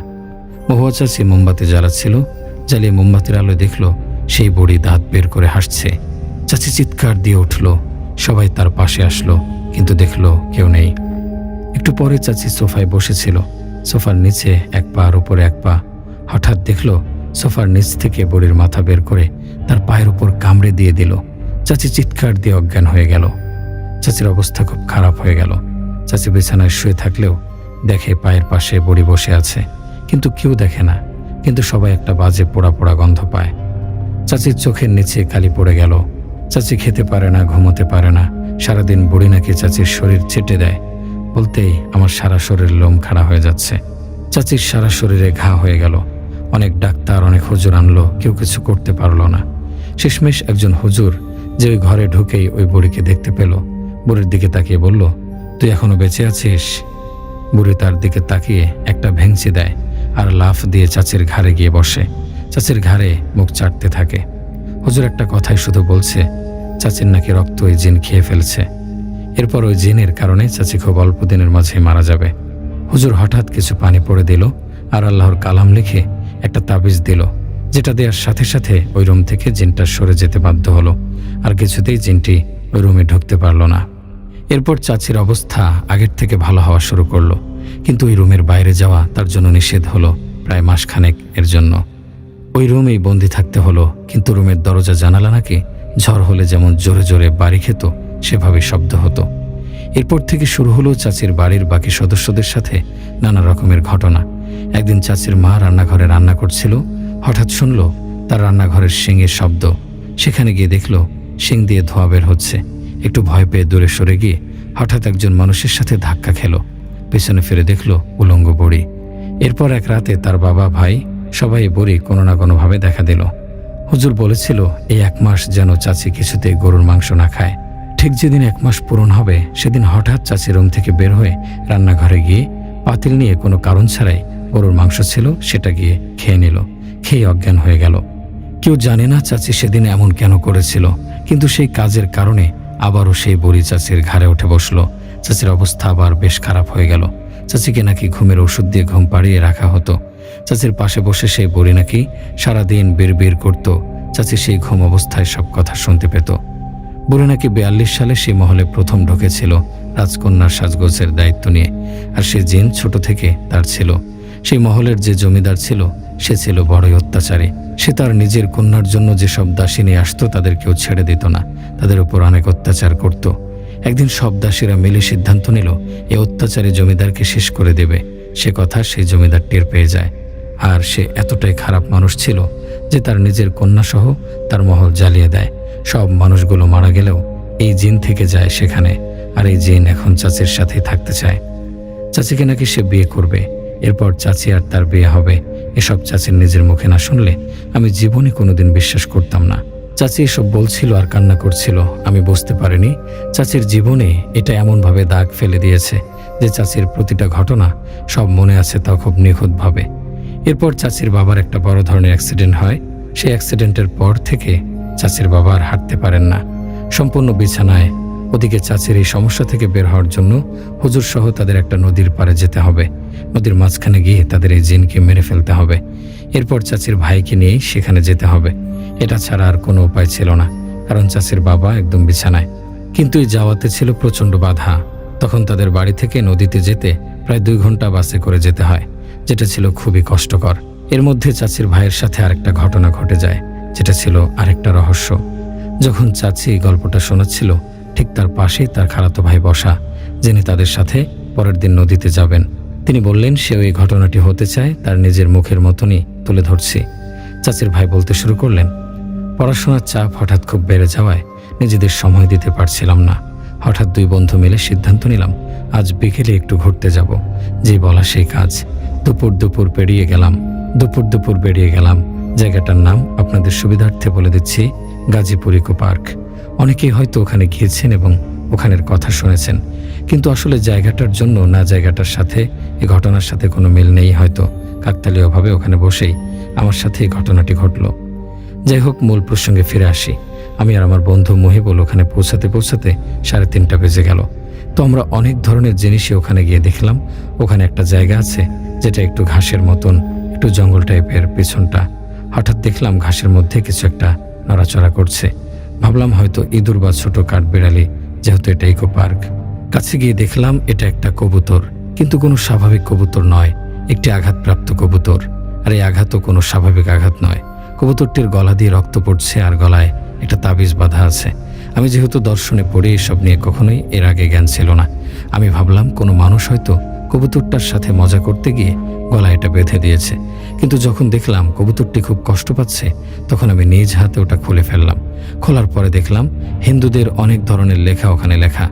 মহুয়া চাচি মোমবাতি জ্বালাচ্ছিল। জ্বালিয়ে মোমবাতির আলোয় দেখলো সেই বুড়ি দাঁত বের করে হাসছে। চাচি চিৎকার দিয়ে উঠল। সবাই তার পাশে আসলো, কিন্তু দেখলো কেউ নেই। একটু পরে চাচি সোফায় বসেছিল। সোফার নিচে এক পা আর উপরে এক পা। হঠাৎ দেখলো সোফার নিচ থেকে বুড়ির মাথা বের করে তার পায়ের উপর কামড়ে দিয়ে দিল। চাচি চিৎকার দিয়ে অজ্ঞান হয়ে গেল। চাচির অবস্থা খুব খারাপ হয়ে গেল। চাচি বিছানায় শুয়ে থাকলেও দেখে পায়ের পাশে বুড়ি বসে আছে, কিন্তু কেউ দেখে না। কিন্তু সবাই একটা বাজে পোড়া পোড়া গন্ধ পায়। চাচির চোখের নিচে কালি পড়ে গেল। চাচি খেতে পারে না, ঘুমোতে পারে না। সারাদিন বুড়ি নাকি চাচির শরীর চেটে দেয়। বলতেই আমার সারা শরীর লোম খাড়া হয়ে যাচ্ছে। চাচির সারা শরীরে ঘা হয়ে গেল। অনেক ডাক্তার, অনেক হুজুর আনলো, কেউ কিছু করতে পারলো না। শেষমেশ একজন হুজুর যে ওই ঘরে ঢুকেই ওই বুড়িকে দেখতে পেল, বুড়ির দিকে তাকিয়ে বলল, তুই এখনো বেঁচে আছিস? বুড়ি তার দিকে তাকিয়ে একটা ভেঙচি দেয় আর লাফ দিয়ে চাচির ঘাড়ে গিয়ে বসে। চাচির ঘাড়ে মুখ চাটতে থাকে। হুজুর একটা কথাই শুধু বলছে, চাচির নাকি রক্ত ওই জিন খেয়ে ফেলছে। এরপর ওই জিনের কারণে চাচি খুব অল্প দিনের মাঝেই মারা যাবে। হুজুর হঠাৎ কিছু পানি পড়ে দিল আর আল্লাহর কালাম লিখে একটা তাবিজ দিল, যেটা দেওয়ার সাথে সাথে ওই রুম থেকে জিনটা সরে যেতে বাধ্য হলো। আর কিছুতেই জিনটি ওই রুমে ঢুকতে পারল না। এরপর চাচির অবস্থা আগের থেকে ভালো হওয়া শুরু করলো, কিন্তু ওই রুমের বাইরে যাওয়া তার জন্য নিষেধ হলো প্রায় মাসখানেক এর জন্য। ওই রুমেই বন্দি থাকতে হলো। কিন্তু রুমের দরজা জানালা নাকি ঝড় হলে যেমন জোরে জোরে বাড়ি খেত সেভাবে শব্দ হতো। এরপর থেকে শুরু হলো চাচির বাড়ির বাকি সদস্যদের সাথে নানা রকমের ঘটনা। একদিন চাচির মা রান্নাঘরে রান্না করছিল। হঠাৎ শুনল তার রান্নাঘরের শিঙের শব্দ। সেখানে গিয়ে দেখলো শিং দিয়ে ধোঁয়া বের হচ্ছে। একটু ভয় পেয়ে দূরে সরে গিয়ে হঠাৎ একজন মানুষের সাথে ধাক্কা খেলো। পেছনে ফিরে দেখলো উলঙ্গ বুড়ি। এরপর এক রাতে তার বাবা, ভাই সবাই বুড়ি কোনো না কোনোভাবে দেখা দিল। হুজুর বলেছিল এই 1 মাস যেন চাচি কিছুতেই গরুর মাংস না খায়। ঠিক যেদিন 1 মাস পূরণ হবে সেদিন হঠাৎ চাচি রুম থেকে বের হয়ে রান্নাঘরে গিয়ে পাতিল নিয়ে কোনো কারণ ছাড়াই গরুর মাংস ছিল সেটা গিয়ে খেয়ে নিল। খেয়ে অজ্ঞান হয়ে গেল। কেউ জানে না চাচি সেদিন এমন কেন করেছিল, কিন্তু সেই কাজের কারণে আবারও সেই বুড়ি চাচির ঘাড়ে উঠে বসলো। চাচির অবস্থা আবার বেশ খারাপ হয়ে গেল। চাচিকে নাকি ঘুমের ওষুধ দিয়ে ঘুম পাড়িয়ে রাখা হতো। চাচির পাশে বসে সেই বুড়ি নাকি সারাদিন বিড়বিড় করত। চাচি সেই ঘুম অবস্থায় সব কথা শুনতে পেত। বুড়ি নাকি 42 সালে সেই মহলে প্রথম ঢুকেছিল রাজকন্যার সাজগোজের দায়িত্ব নিয়ে। আর সে জিন ছোট থেকে তার ছিল। সেই মহলের যে জমিদার ছিল সে ছিল বড়ই অত্যাচারী। সে তার নিজের কন্যার জন্য যেসব দাসী নিয়ে আসতো তাদের কেউ ছেড়ে দিত না, তাদের উপর অনেক অত্যাচার করত। একদিন সব দাসীরা মিলে সিদ্ধান্ত নিল এই অত্যাচারী জমিদারকে শেষ করে দেবে। সে কথা সেই জমিদার টের পেয়ে যায়। আর সে এতটাই খারাপ মানুষ ছিল যে তার নিজের কন্যাসহ তার মহল জ্বালিয়ে দেয়। সব মানুষগুলো মারা গেলেও এই জিন থেকে যায় সেখানে। আর এই জিন এখন চাচির সাথেই থাকতে চায়। চাচিকে নাকি সে বিয়ে করবে। এরপর চাচি আর তার বিয়ে হবে। এসব চাচির নিজের মুখে না শুনলে আমি জীবনে কোনোদিন বিশ্বাস করতাম না। চাচি এসব বলছিল আর কান্না করছিল। আমি বুঝতে পারিনি চাচির জীবনে এটা এমনভাবে দাগ ফেলে দিয়েছে যে চাচির প্রতিটা ঘটনা সব মনে আছে, তাও খুব নিখুঁতভাবে। এরপর চাচির বাবার একটা বড় ধরনের অ্যাক্সিডেন্ট হয়। সেই অ্যাক্সিডেন্টের পর থেকে চাচির বাবা আর হাঁটতে পারেন না, সম্পূর্ণ বিছানায়। ওদিকে চাচির এই সমস্যা থেকে বের হওয়ার জন্য হুজুর সহ তাদের একটা নদীর পাড়ে যেতে হবে। নদীর মাঝখানে গিয়ে তাদের এই জিনকে মেরে ফেলতে হবে। এরপর চাচির ভাইকে নিয়েই সেখানে যেতে হবে। এটা ছাড়া আর কোনো উপায় ছিল না, কারণ চাচির বাবা একদম বিছানায়। কিন্তু এই যাওয়াতে ছিল প্রচণ্ড বাধা। তখন তাদের বাড়ি থেকে নদীতে যেতে প্রায় 2 ঘন্টা বাসে করে যেতে হয়, যেটা ছিল খুবই কষ্টকর। এর মধ্যে চাচির ভাইয়ের সাথে আরেকটা ঘটনা ঘটে যায়, যেটা ছিল আরেকটা রহস্য। যখন চাচি গল্পটা শোনাচ্ছিল ঠিক তার পাশেই তার খালাতো ভাই বসা, যিনি তাদের সাথে পরের দিন নদীতে যাবেন। তিনি বললেন সেও এই ঘটনাটি হতে চায়, তার নিজের মুখের মতনই তুলে ধরছি। চাচির ভাই বলতে শুরু করলেন, পড়াশোনার চাপ হঠাৎ খুব বেড়ে যাওয়ায় নিজেদের সময় দিতে পারছিলাম না। হঠাৎ দুই বন্ধু মিলে সিদ্ধান্ত নিলাম আজ বিকেলে একটু ঘুরতে যাব। যে বলা সেই কাজ। দুপুর বেরিয়ে গেলাম। জায়গাটার নাম আপনাদের সুবিধার্থে বলে দিচ্ছি, গাজীপুর ইকো পার্ক। অনেকেই হয়তো ওখানে গিয়েছেন এবং ওখানের কথা শুনেছেন, কিন্তু আসলে জায়গাটার জন্য না জায়গাটার সাথে এই ঘটনার সাথে কোনো মিল নেই। হয়তো কাকতালীয়ভাবে ওখানে বসেই আমার সাথে এই ঘটনাটি ঘটল। যাই হোক, মূল প্রসঙ্গে ফিরে আসি। আমি আর আমার বন্ধু মহিবুল ওখানে পৌঁছাতে 3:30 বেজে গেল। তো আমরা অনেক ধরনের জিনিসই ওখানে গিয়ে দেখলাম। ওখানে একটা জায়গা আছে যেটা একটু ঘাসের মতন, একটু জঙ্গল টাইপের পিছনটা। হঠাৎ দেখলাম ঘাসের মধ্যে কিছু একটা নড়াচড়া করছে। ভাবলাম হয়তো ইঁদুর বা ছোট কাঠবিড়ালি, যেহেতু এটা ইকো পার্ক। কাছে গিয়ে দেখলাম এটা একটা কবুতর, কিন্তু কোনো স্বাভাবিক কবুতর নয়, একটি আঘাতপ্রাপ্ত কবুতর। আর এই আঘাতও কোনো স্বাভাবিক আঘাত নয়। কবুতরটির গলা দিয়ে রক্ত পড়ছে আর গলায় একটা তাবিজ বাঁধা আছে। আমি যেহেতু দর্শনে পড়ি, এসব নিয়ে কখনোই এর আগে জ্ঞান ছিল না। আমি ভাবলাম কোনো মানুষ হয়তো কবুতরটার সাথে মজা করতে গিয়ে গলায় এটা বেঁধে দিয়েছে। কিন্তু যখন দেখলাম কবুতরটি খুব কষ্ট পাচ্ছে, তখন আমি নিজ হাতে ওটা খুলে ফেললাম। খোলার পরে দেখলাম হিন্দুদের অনেক ধরনের লেখা ওখানে লেখা।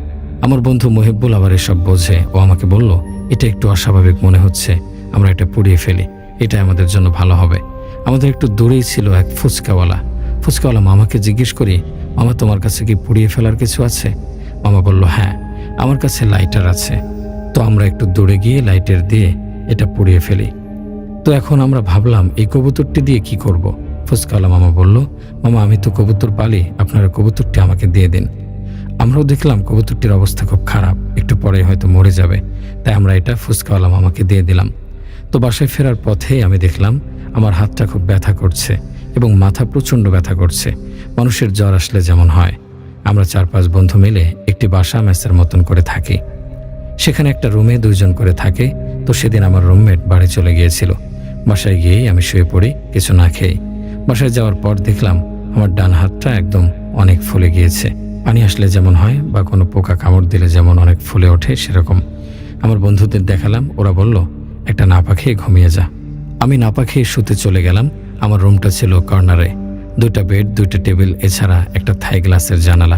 আমার বন্ধু মহিবুল আবার এসব বোঝে। ও আমাকে বলল, এটা একটু অস্বাভাবিক মনে হচ্ছে, আমরা এটা পুড়িয়ে ফেলি, এটা আমাদের জন্য ভালো হবে। আমাদের একটু দূরেই ছিল এক ফুচকাওয়ালা মামাকে জিজ্ঞেস করি, মামা তোমার কাছে কি পুড়িয়ে ফেলার কিছু আছে? মামা বলল, হ্যাঁ আমার কাছে লাইটার আছে। তো আমরা একটু দূরে গিয়ে লাইটার দিয়ে এটা পুড়িয়ে ফেলি। তো এখন আমরা ভাবলাম এই কবুতরটি দিয়ে কি করব। ফুচকাওয়ালা মামা বলল, মামা আমি তো কবুতর পালি, আপনারা কবুতরটি আমাকে দিয়ে দিন। আমরাও দেখলাম কবুতরটির অবস্থা খুব খারাপ, একটু পরে হয়তো মরে যাবে, তাই আমরা এটা ফুচকাওয়ালা মামাকে দিয়ে দিলাম। তো বাসায় ফেরার পথেই আমি দেখলাম আমার হাতটা খুব ব্যথা করছে এবং মাথা প্রচণ্ড ব্যথা করছে, মানুষের জ্বর আসলে যেমন হয়। আমরা 4-5 বন্ধু মিলে একটি বাসা মেসের মতন করে থাকি। সেখানে একটা রুমে 2 জন করে থাকে। তো সেদিন আমার রুমমেট বাড়ি চলে গিয়েছিল। বাসায় গিয়েই আমি শুয়ে পড়ি কিছু না খেয়ে। বাসায় যাওয়ার পর দেখলাম আমার ডান হাতটা একদম অনেক ফুলে গিয়েছে। পানি আসলে যেমন হয় বা কোনো পোকা কামড় দিলে যেমন অনেক ফুলে ওঠে, সেরকম। আমার বন্ধুদের দেখালাম, ওরা বলল একটা নাপা খেয়ে ঘুমিয়ে যা। আমি নাপা খেয়ে শুতে চলে গেলাম। আমার রুমটা ছিল কর্নারে, 2টা বেড, 2টা টেবিল, এছাড়া একটা থাই গ্লাসের জানালা।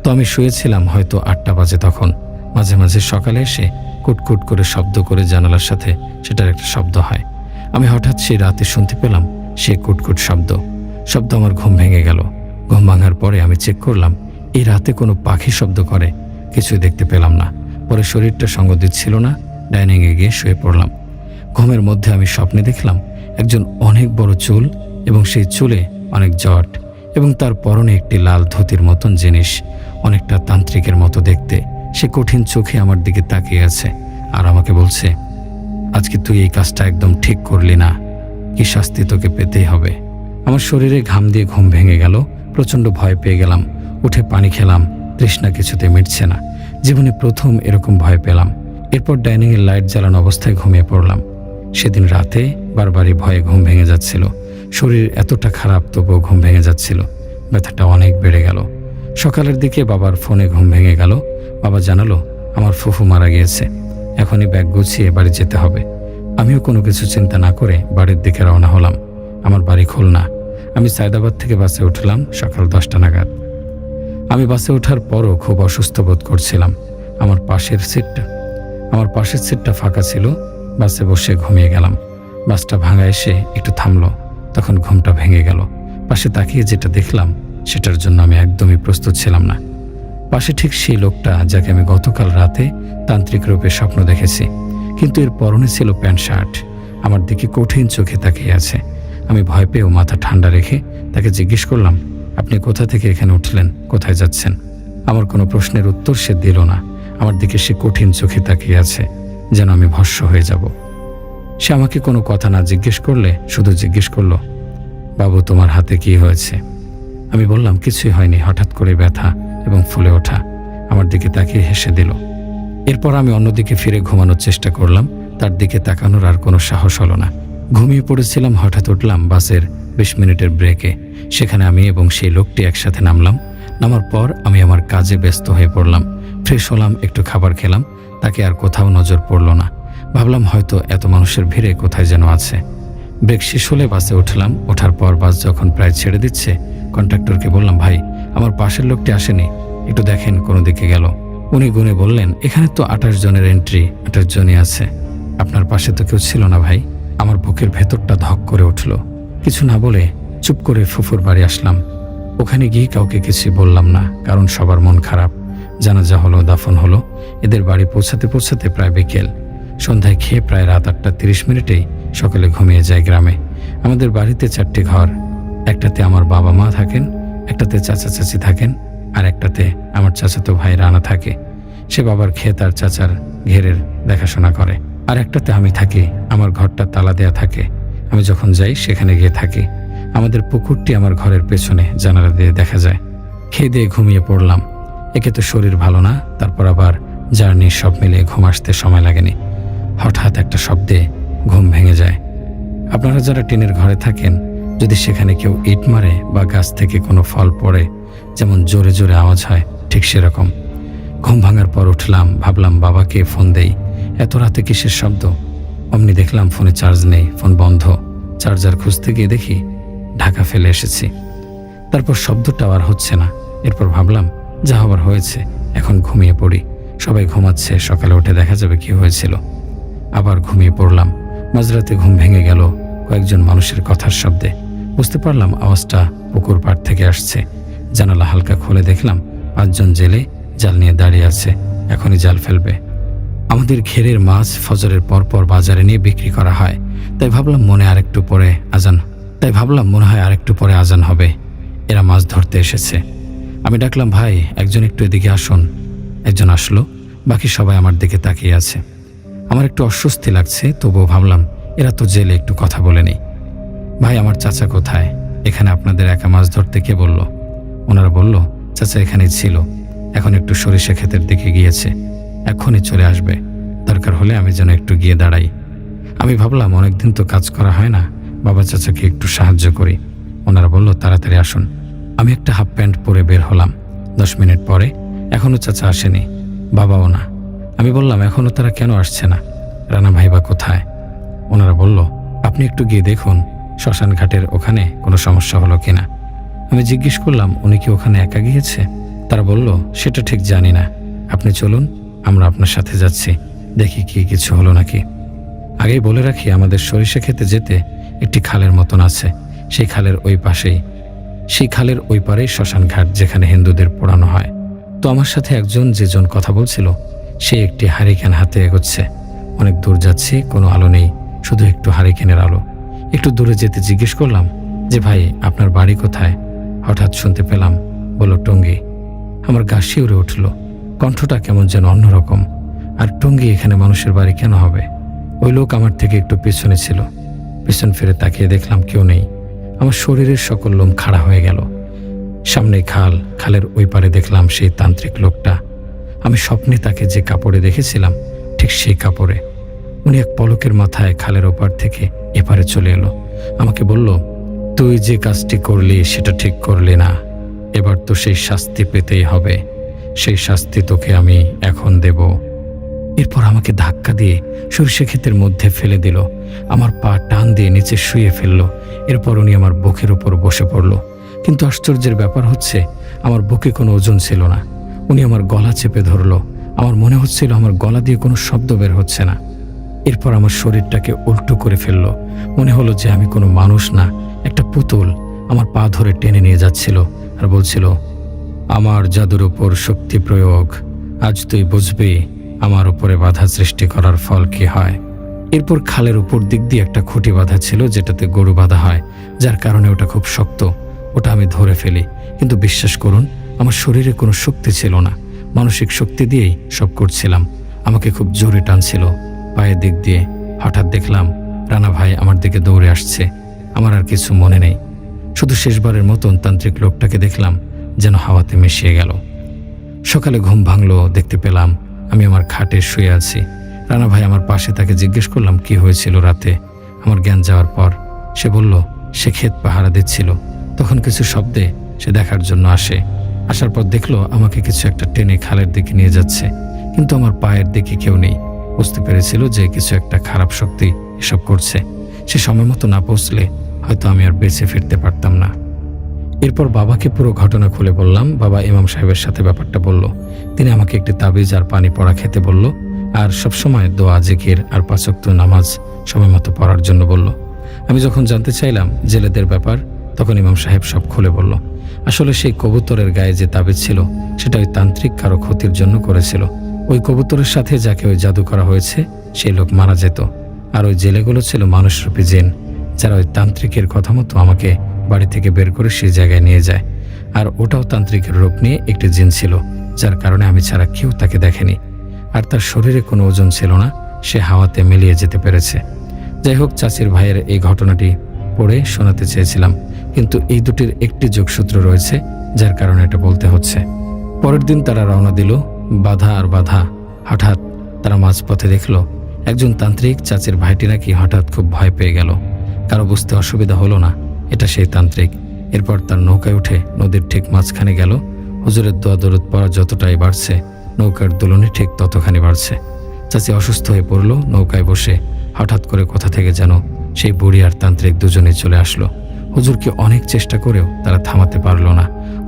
তো আমি শুয়েছিলাম হয়তো 8টা বাজে তখন। মাঝে মাঝে সকালে এসে কুটকুট করে শব্দ করে জানালার সাথে সেটার একটা শব্দ হয়। আমি হঠাৎ সেই রাতে শুনতে পেলাম সে কুটকুট শব্দ আমার ঘুম ভেঙে গেল। ঘুম ভাঙার পরে আমি চেক করলাম এই রাতে কোনো পাখি শব্দ করে, কিছুই দেখতে পেলাম না। পরে শরীরটা সঙ্গ দিচ্ছিল না, ডাইনিংয়ে গিয়ে শুয়ে পড়লাম। ঘুমের মধ্যে আমি স্বপ্নে দেখলাম একজন অনেক বড় চুল এবং সেই চুলে অনেক জট এবং তার পরনে একটি লাল ধুতির মতন জিনিস, অনেকটা তান্ত্রিকের মতো দেখতে। সে কঠিন চোখে আমার দিকে তাকিয়ে আছে আর আমাকে বলছে, আজকে তুই এই কাজটা একদম ঠিক করলি না, কি শাস্তি তোকে পেতেই হবে। আমার শরীরে ঘাম দিয়ে ঘুম ভেঙে গেল, প্রচণ্ড ভয় পেয়ে গেলাম। উঠে পানি খেলাম, তৃষ্ণা কিছুতে মিটছে না। জীবনে প্রথম এরকম ভয় পেলাম। এরপর ডাইনিংয়ের লাইট জ্বালানো অবস্থায় ঘুমিয়ে পড়লাম। সেদিন রাতে বারবারই ভয়ে ঘুম ভেঙে যাচ্ছিল। শরীর এতটা খারাপ, তবুও ঘুম ভেঙে যাচ্ছিল। ব্যথাটা অনেক বেড়ে গেল। সকালের দিকে বাবার ফোনে ঘুম ভেঙে গেল। বাবা জানালো আমার ফুফু মারা গিয়েছে, এখনই ব্যাগ গুছিয়ে বাড়ি যেতে হবে। আমিও কোনো কিছু চিন্তা না করে বাড়ির দিকে রওনা হলাম। আমার বাড়ি খুলনা। আমি সায়দাবাদ থেকে বাসে উঠলাম সকাল 10টা নাগাদ। আমি বাসে ওঠার পরও খুব অসুস্থ বোধ করছিলাম। আমার পাশের সিটটা ফাঁকা ছিল। বাসে বসে ঘুমিয়ে গেলাম। বাসটা ভাঙা এসে একটু থামলো, তখন ঘুমটা ভেঙে গেল। পাশে তাকিয়ে যেটা দেখলাম সেটার জন্য আমি একদমই প্রস্তুত ছিলাম না। পাশে ঠিক সেই লোকটা যাকে আমি গতকাল রাতে তান্ত্রিক রূপে স্বপ্ন দেখেছি, কিন্তু এর পরনে ছিল প্যান্ট শার্ট। আমার দিকে কঠিন চোখে তাকিয়ে আছে। আমি ভয় পেয়েও মাথা ঠান্ডা রেখে তাকে জিজ্ঞেস করলাম, আপনি কোথা থেকে এখানে উঠলেন, কোথায় যাচ্ছেন? আমার কোনো প্রশ্নের উত্তর সে দিল না। আমার দিকে সে কঠিন চোখে তাকিয়ে আছে, যেন আমি ভস্ম হয়ে যাব। সে আমাকে কোনো কথা না জিজ্ঞেস করলে শুধু জিজ্ঞেস করলো, বাবু তোমার হাতে কি হয়েছে? আমি বললাম কিছুই হয়নি, হঠাৎ করে ব্যথা এবং ফুলে ওঠা। আমার দিকে তাকিয়ে হেসে দিল। এরপর আমি অন্যদিকে ফিরে ঘুমানোর চেষ্টা করলাম। তার দিকে তাকানোর আর কোনো সাহস হলো না। ঘুমিয়ে পড়েছিলাম। হঠাৎ উঠলাম বাসের 20 মিনিটের ব্রেকে। সেখানে আমি এবং সেই লোকটি একসাথে নামলাম। নামার পর আমি আমার কাজে ব্যস্ত হয়ে পড়লাম। ফ্রেশ হলাম, একটু খাবার খেলাম। তাকে আর কোথাও নজর পড়ল না। ভাবলাম হয়তো এত মানুষের ভিড়ে কোথায় যেন আছে। ব্রেক শেষ হলে বাসে উঠলাম। ওঠার পর বাস যখন প্রায় ছেড়ে দিচ্ছে, কন্ডাক্টরকে বললাম, ভাই আমার পাশের লোকটি আসেনি, একটু দেখেন কোনো দিকে গেল। উনি গুনে বললেন, এখানে তো 28 জনের এন্ট্রি, 28 জনই আছে, আপনার পাশে তো কেউ ছিল না ভাই। আমার বুকের ভেতরটা ধক করে উঠল। কিছু না বলে চুপ করে ফুফুর বাড়ি আসলাম। ওখানে গিয়ে কাউকে কিছু বললাম না, কারণ সবার মন খারাপ। জানাজা হলো, দাফন হলো। এদের বাড়ি পৌঁছাতে পৌঁছাতে প্রায় বিকেল। সন্ধ্যায় খেয়ে প্রায় রাত 8:30 সকালে ঘুমিয়ে যায় গ্রামে। আমাদের বাড়িতে 4টি ঘর। একটাতে আমার বাবা মা থাকেন, একটাতে চাচা চাচি থাকেন, আর একটাতে আমার চাচাতো ভাই রানা থাকে। সে বাবার ক্ষেত আর চাচার ঘেরের দেখাশোনা করে। আর একটাতে আমি থাকি। আমার ঘরটা তালা দেয়া থাকে। আমি যখন যাই সেখানে গিয়ে থাকি। আমাদের পুকুরটি আমার ঘরের পেছনে, জানালা দিয়ে দেখা যায়। খেয়ে দিয়ে ঘুমিয়ে পড়লাম। একে তো শরীর ভালো না, তারপর আবার জার্নি, সব মিলিয়ে ঘুম আসতে সময় লাগেনি। হঠাৎ একটা শব্দে ঘুম ভেঙে যায়। আপনারা যারা টিনের ঘরে থাকেন, যদি সেখানে কেউ ইট মারে বা গাছ থেকে কোনো ফল পড়ে, যেমন জোরে জোরে আওয়াজ হয়, ঠিক সেরকম। ঘুম ভাঙার পর উঠলাম, ভাবলাম বাবাকে ফোন দেই, এত রাতে কিসের শব্দ। অমনি দেখলাম ফোনে চার্জ নেই, ফোন বন্ধ। চার্জার খুঁজতে গিয়ে দেখি ঢাকা ফেলে এসেছি। তারপর শব্দটাও আর হচ্ছে না। এরপর ভাবলাম যা হবার হয়েছে, এখন ঘুমিয়ে পড়ি। সবাই ঘুমাচ্ছে, সকালে উঠে দেখা যাবে কি হয়েছিল। আবার ঘুমিয়ে পড়লাম। মাঝরাতে ঘুম ভেঙে গেল কয়েকজন মানুষের কথার শব্দে। বুঝতে পারলাম আওয়াজটা পুকুর পাড় থেকে আসছে। জানালা হালকা খুলে দেখলাম 5 জন জেলে জাল নিয়ে দাঁড়িয়ে আছে, এখনই জাল ফেলবে। আমাদের ঘেরের মাছ ফজরের পরপর বাজারে নিয়ে বিক্রি করা হয়। তাই ভাবলাম মনে হয় আরেকটু পরে আজান হবে। এরা মাছ ধরতে এসেছে। আমি ডাকলাম, ভাই একজন একটু এদিকে আসুন। একজন আসলো, বাকি সবাই আমার দিকে তাকিয়ে আছে। আমার একটু অস্বস্তি লাগছে, তবুও ভাবলাম এরা তো জেলে, একটু কথা বলে নেই। ভাই আমার চাচা কোথায়? এখানে আপনাদের একা মাছ ধরতে কে বলল? ওনারা বলল চাচা এখানেই ছিল, এখন একটু সরিষা ক্ষেতের দিকে গিয়েছে, এখনই চলে আসবে। দরকার হলে আমি যেন একটু গিয়ে দাঁড়াই। আমি ভাবলাম অনেকদিন তো কাজ করা হয় না, বাবা চাচাকে একটু সাহায্য করি। ওনারা বলল তাড়াতাড়ি আসুন। আমি একটা হাফ প্যান্ট পরে বের হলাম। 10 মিনিট পরে এখনও চাচা আসেনি, বাবাও না। আমি বললাম এখনও তারা কেন আসছে না? রানা ভাই বা কোথায়? ওনারা বলল আপনি একটু গিয়ে দেখুন শ্মশান ঘাটের ওখানে কোনো সমস্যা হলো কিনা। আমি জিজ্ঞেস করলাম উনি কি ওখানে একা গিয়েছে? তারা বলল সেটা ঠিক জানি না, আপনি চলুন, আমরা আপনার সাথে যাচ্ছি, দেখি কি কিছু হলো নাকি। আগেই বলে রাখি, আমাদের সরিষা খেতে যেতে একটি খালের মতন আছে। সেই খালের ওই পারেই শ্মশান ঘাট, যেখানে হিন্দুদের পোড়ানো হয়। তো আমার সাথে যেজন কথা বলছিল, সে একটি হারিকেন হাতে এগোচ্ছে। অনেক দূর যাচ্ছি, কোনো আলো নেই, শুধু একটু হারিকেনের আলো। একটু দূরে যেতে জিজ্ঞেস করলাম যে ভাই আপনার বাড়ি কোথায়? হঠাৎ শুনতে পেলাম বলল টঙ্গী। আমার গা শিউরে উঠল, কণ্ঠটা কেমন যেন অন্যরকম। আর টঙ্গী এখানে মানুষের বাড়ি কেন হবে? ওই লোক আমার থেকে একটু পেছনে ছিল। পেছন ফিরে তাকিয়ে দেখলাম কেউ নেই। আমার শরীরের সকল লোম খাড়া হয়ে গেল। সামনে খালের ওই পারে দেখলাম সেই তান্ত্রিক লোকটা। আমি স্বপ্নে তাকে যে কাপড়ে দেখেছিলাম, ঠিক সেই কাপড়ে। উনি এক পলকের মাথায় খালের ওপার থেকে এপারে চলে এলো। আমাকে বলল, তুই যে কাজটি করলি সেটা ঠিক করলি না, এবার তো সেই শাস্তি পেতেই হবে। সেই শাস্তি তোকে আমি এখন দেব। এরপর আমাকে ধাক্কা দিয়ে সরিষা ক্ষেতের মধ্যে ফেলে দিল। আমার পা টান দিয়ে নিচে শুয়ে ফেললো। এরপর উনি আমার বুকের উপর বসে পড়ল। কিন্তু আশ্চর্যের ব্যাপার হচ্ছে, আমার বুকে কোনো ওজন ছিল না। উনি আমার গলা চেপে ধরলো। আমার মনে হচ্ছিল আমার গলা দিয়ে কোনো শব্দ বের হচ্ছে না। এরপর আমার শরীরটাকে উল্টো করে ফেললো। মনে হলো যে আমি কোনো মানুষ না, একটা পুতুল। আমার পা ধরে টেনে নিয়ে যাচ্ছিল আর বলছিল, আমার জাদুর উপর শক্তি প্রয়োগ, আজ তুই বুঝবি আমার উপরে বাধা সৃষ্টি করার ফল কি হয়। এরপর খালের উপর দিক দিয়ে একটা খুঁটি বাঁধা ছিল, যেটাতে গরু বাঁধা হয়, যার কারণে ওটা খুব শক্ত। ওটা আমি ধরে ফেলি। কিন্তু বিশ্বাস করুন, আমার শরীরে কোনো শক্তি ছিল না, মানসিক শক্তি দিয়েই সব করছিলাম। আমাকে খুব জোরে টানছিল পায়ের দিক দিয়ে। হঠাৎ দেখলাম রানা ভাই আমার দিকে দৌড়ে আসছে। আমার আর কিছু মনে নেই, শুধু শেষবারের মতন তান্ত্রিক লোকটাকে দেখলাম যেন হাওয়াতে মিশিয়ে গেল। সকালে ঘুম ভাঙলো, দেখতে পেলাম আমি আমার খাটে শুয়ে আছি। রানা ভাই আমার পাশে, তাকে জিজ্ঞেস করলাম কি হয়েছিল রাতে। আমার জ্ঞান যাওয়ার পর সে বলল সে ক্ষেত পাহারা দিচ্ছিল। তখন কিছু শব্দে সে দেখার জন্য আসে। আসার পর দেখলো আমাকে কিছু একটা টেনে খালের দিকে নিয়ে যাচ্ছে, কিন্তু আমার পায়ের দিকে কেউ নেই। বুঝতে পেরেছিল যে কিছু একটা খারাপ শক্তি এসব করছে। সে সময় মতো না পৌঁছলে হয়তো আমি আর বেঁচে ফিরতে পারতাম না। এরপর বাবাকে পুরো ঘটনা খুলে বললাম। বাবা ইমাম সাহেবের সাথে ব্যাপারটা বলল। তিনি আমাকে একটি তাবিজ আর পানি পড়া খেতে বলল, আর সবসময় দোয়া, জিকির আর 5 ওয়াক্ত নামাজ সময় মতো পড়ার জন্য বলল। আমি যখন জানতে চাইলাম জেলেদের ব্যাপার, তখন ইমাম সাহেব সব খুলে বলল। আসলে সেই কবুতরের গায়ে যে তাবিজ ছিল সেটা ওই তান্ত্রিক কারো ক্ষতির জন্য করেছিল। ওই কবুতরের সাথে যাকে ওই জাদু করা হয়েছে সেই লোক মারা যেত, আর ওই জেলেগুলো ছিল মানুষরূপী জিন, যারা ওই তান্ত্রিকের কথা মতো আমাকে বাড়ি থেকে বের করে সেই জায়গায় নিয়ে যায়। আর ওটাও তান্ত্রিকের রূপ নিয়ে একটি জিন ছিল, যার কারণে আমি ছাড়া কেউ তাকে দেখেনি। আর তার শরীরে কোনো ওজন ছিল না, সে হাওয়াতে মিলিয়ে যেতে পেরেছে। যাই হোক, চাচির ভাইয়ের এই ঘটনাটি পড়ে শোনাতে চেয়েছিলাম, কিন্তু এই দুটির একটি যোগসূত্র রয়েছে যার কারণে এটা বলতে হচ্ছে। পরের দিন তারা রওনা দিল। বাধা আর বাধা। হঠাৎ তারা মাঝপথে দেখল একজন তান্ত্রিক চাচির ভাইটি নাকি হঠাৎ খুব ভয় পেয়ে গেল। কারো বুঝতে অসুবিধা হলো না এটা সেই তান্ত্রিক। এরপর তার নৌকায় উঠে নদীর ঠিক মাঝখানে গেল। হুজুরের দোয়া দরুদ পড়া যতটাই বাড়ছে, নৌকার দোলনই ঠিক ততখানি বাড়ছে। চাচি অসুস্থ হয়ে পড়ল। নৌকায় বসে হঠাৎ করে কোথা থেকে যেন সেই বুড়ি আর তান্ত্রিক দুজনেই চলে আসলো। হুজুরকে অনেক চেষ্টা করেও তারা থামাতে পারল না।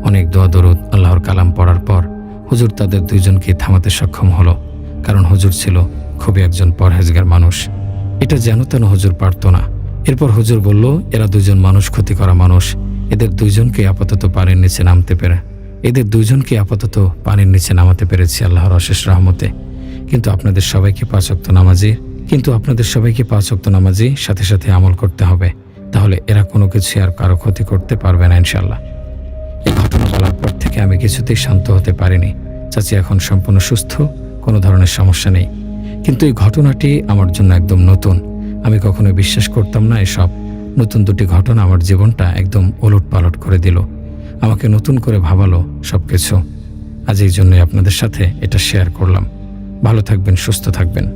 অনেক দোয়া দরুদ, আল্লাহর কালাম পড়ার পর হুজুর তাদের দুইজনকে থামাতে সক্ষম হলো, কারণ হুজুর ছিল খুবই একজন পরহেজগার মানুষ। এটা যেন তেন হুজুর পারত না। এরপর হুজুর বলল, এরা দুজন মানুষ ক্ষতি করা মানুষ, এদের দুইজনকে আপাতত পানির নিচে নামাতে পেরেছি আল্লাহর অশেষ রহমতে। কিন্তু আপনাদের সবাইকে 5 ওয়াক্ত নামাজি সাথে সাথে আমল করতে হবে, তাহলে এরা কোনো কিছু আর কারো ক্ষতি করতে পারবে না ইনশাল্লাহ। এই ঘটনা বলার পর থেকে আমি কিছুতেই শান্ত হতে পারিনি। চাচি এখন সম্পূর্ণ সুস্থ, কোনো ধরনের সমস্যা নেই। কিন্তু এই ঘটনাটি আমার জন্য একদম নতুন। আমি কখনোই বিশ্বাস করতাম না এসব। নতুন দুটি ঘটনা আমার জীবনটা একদম ওলটপালট করে দিল, আমাকে নতুন করে ভাবালো সবকিছু। আজ এই জন্যই আপনাদের সাথে এটা শেয়ার করলাম। ভালো থাকবেন, সুস্থ থাকবেন।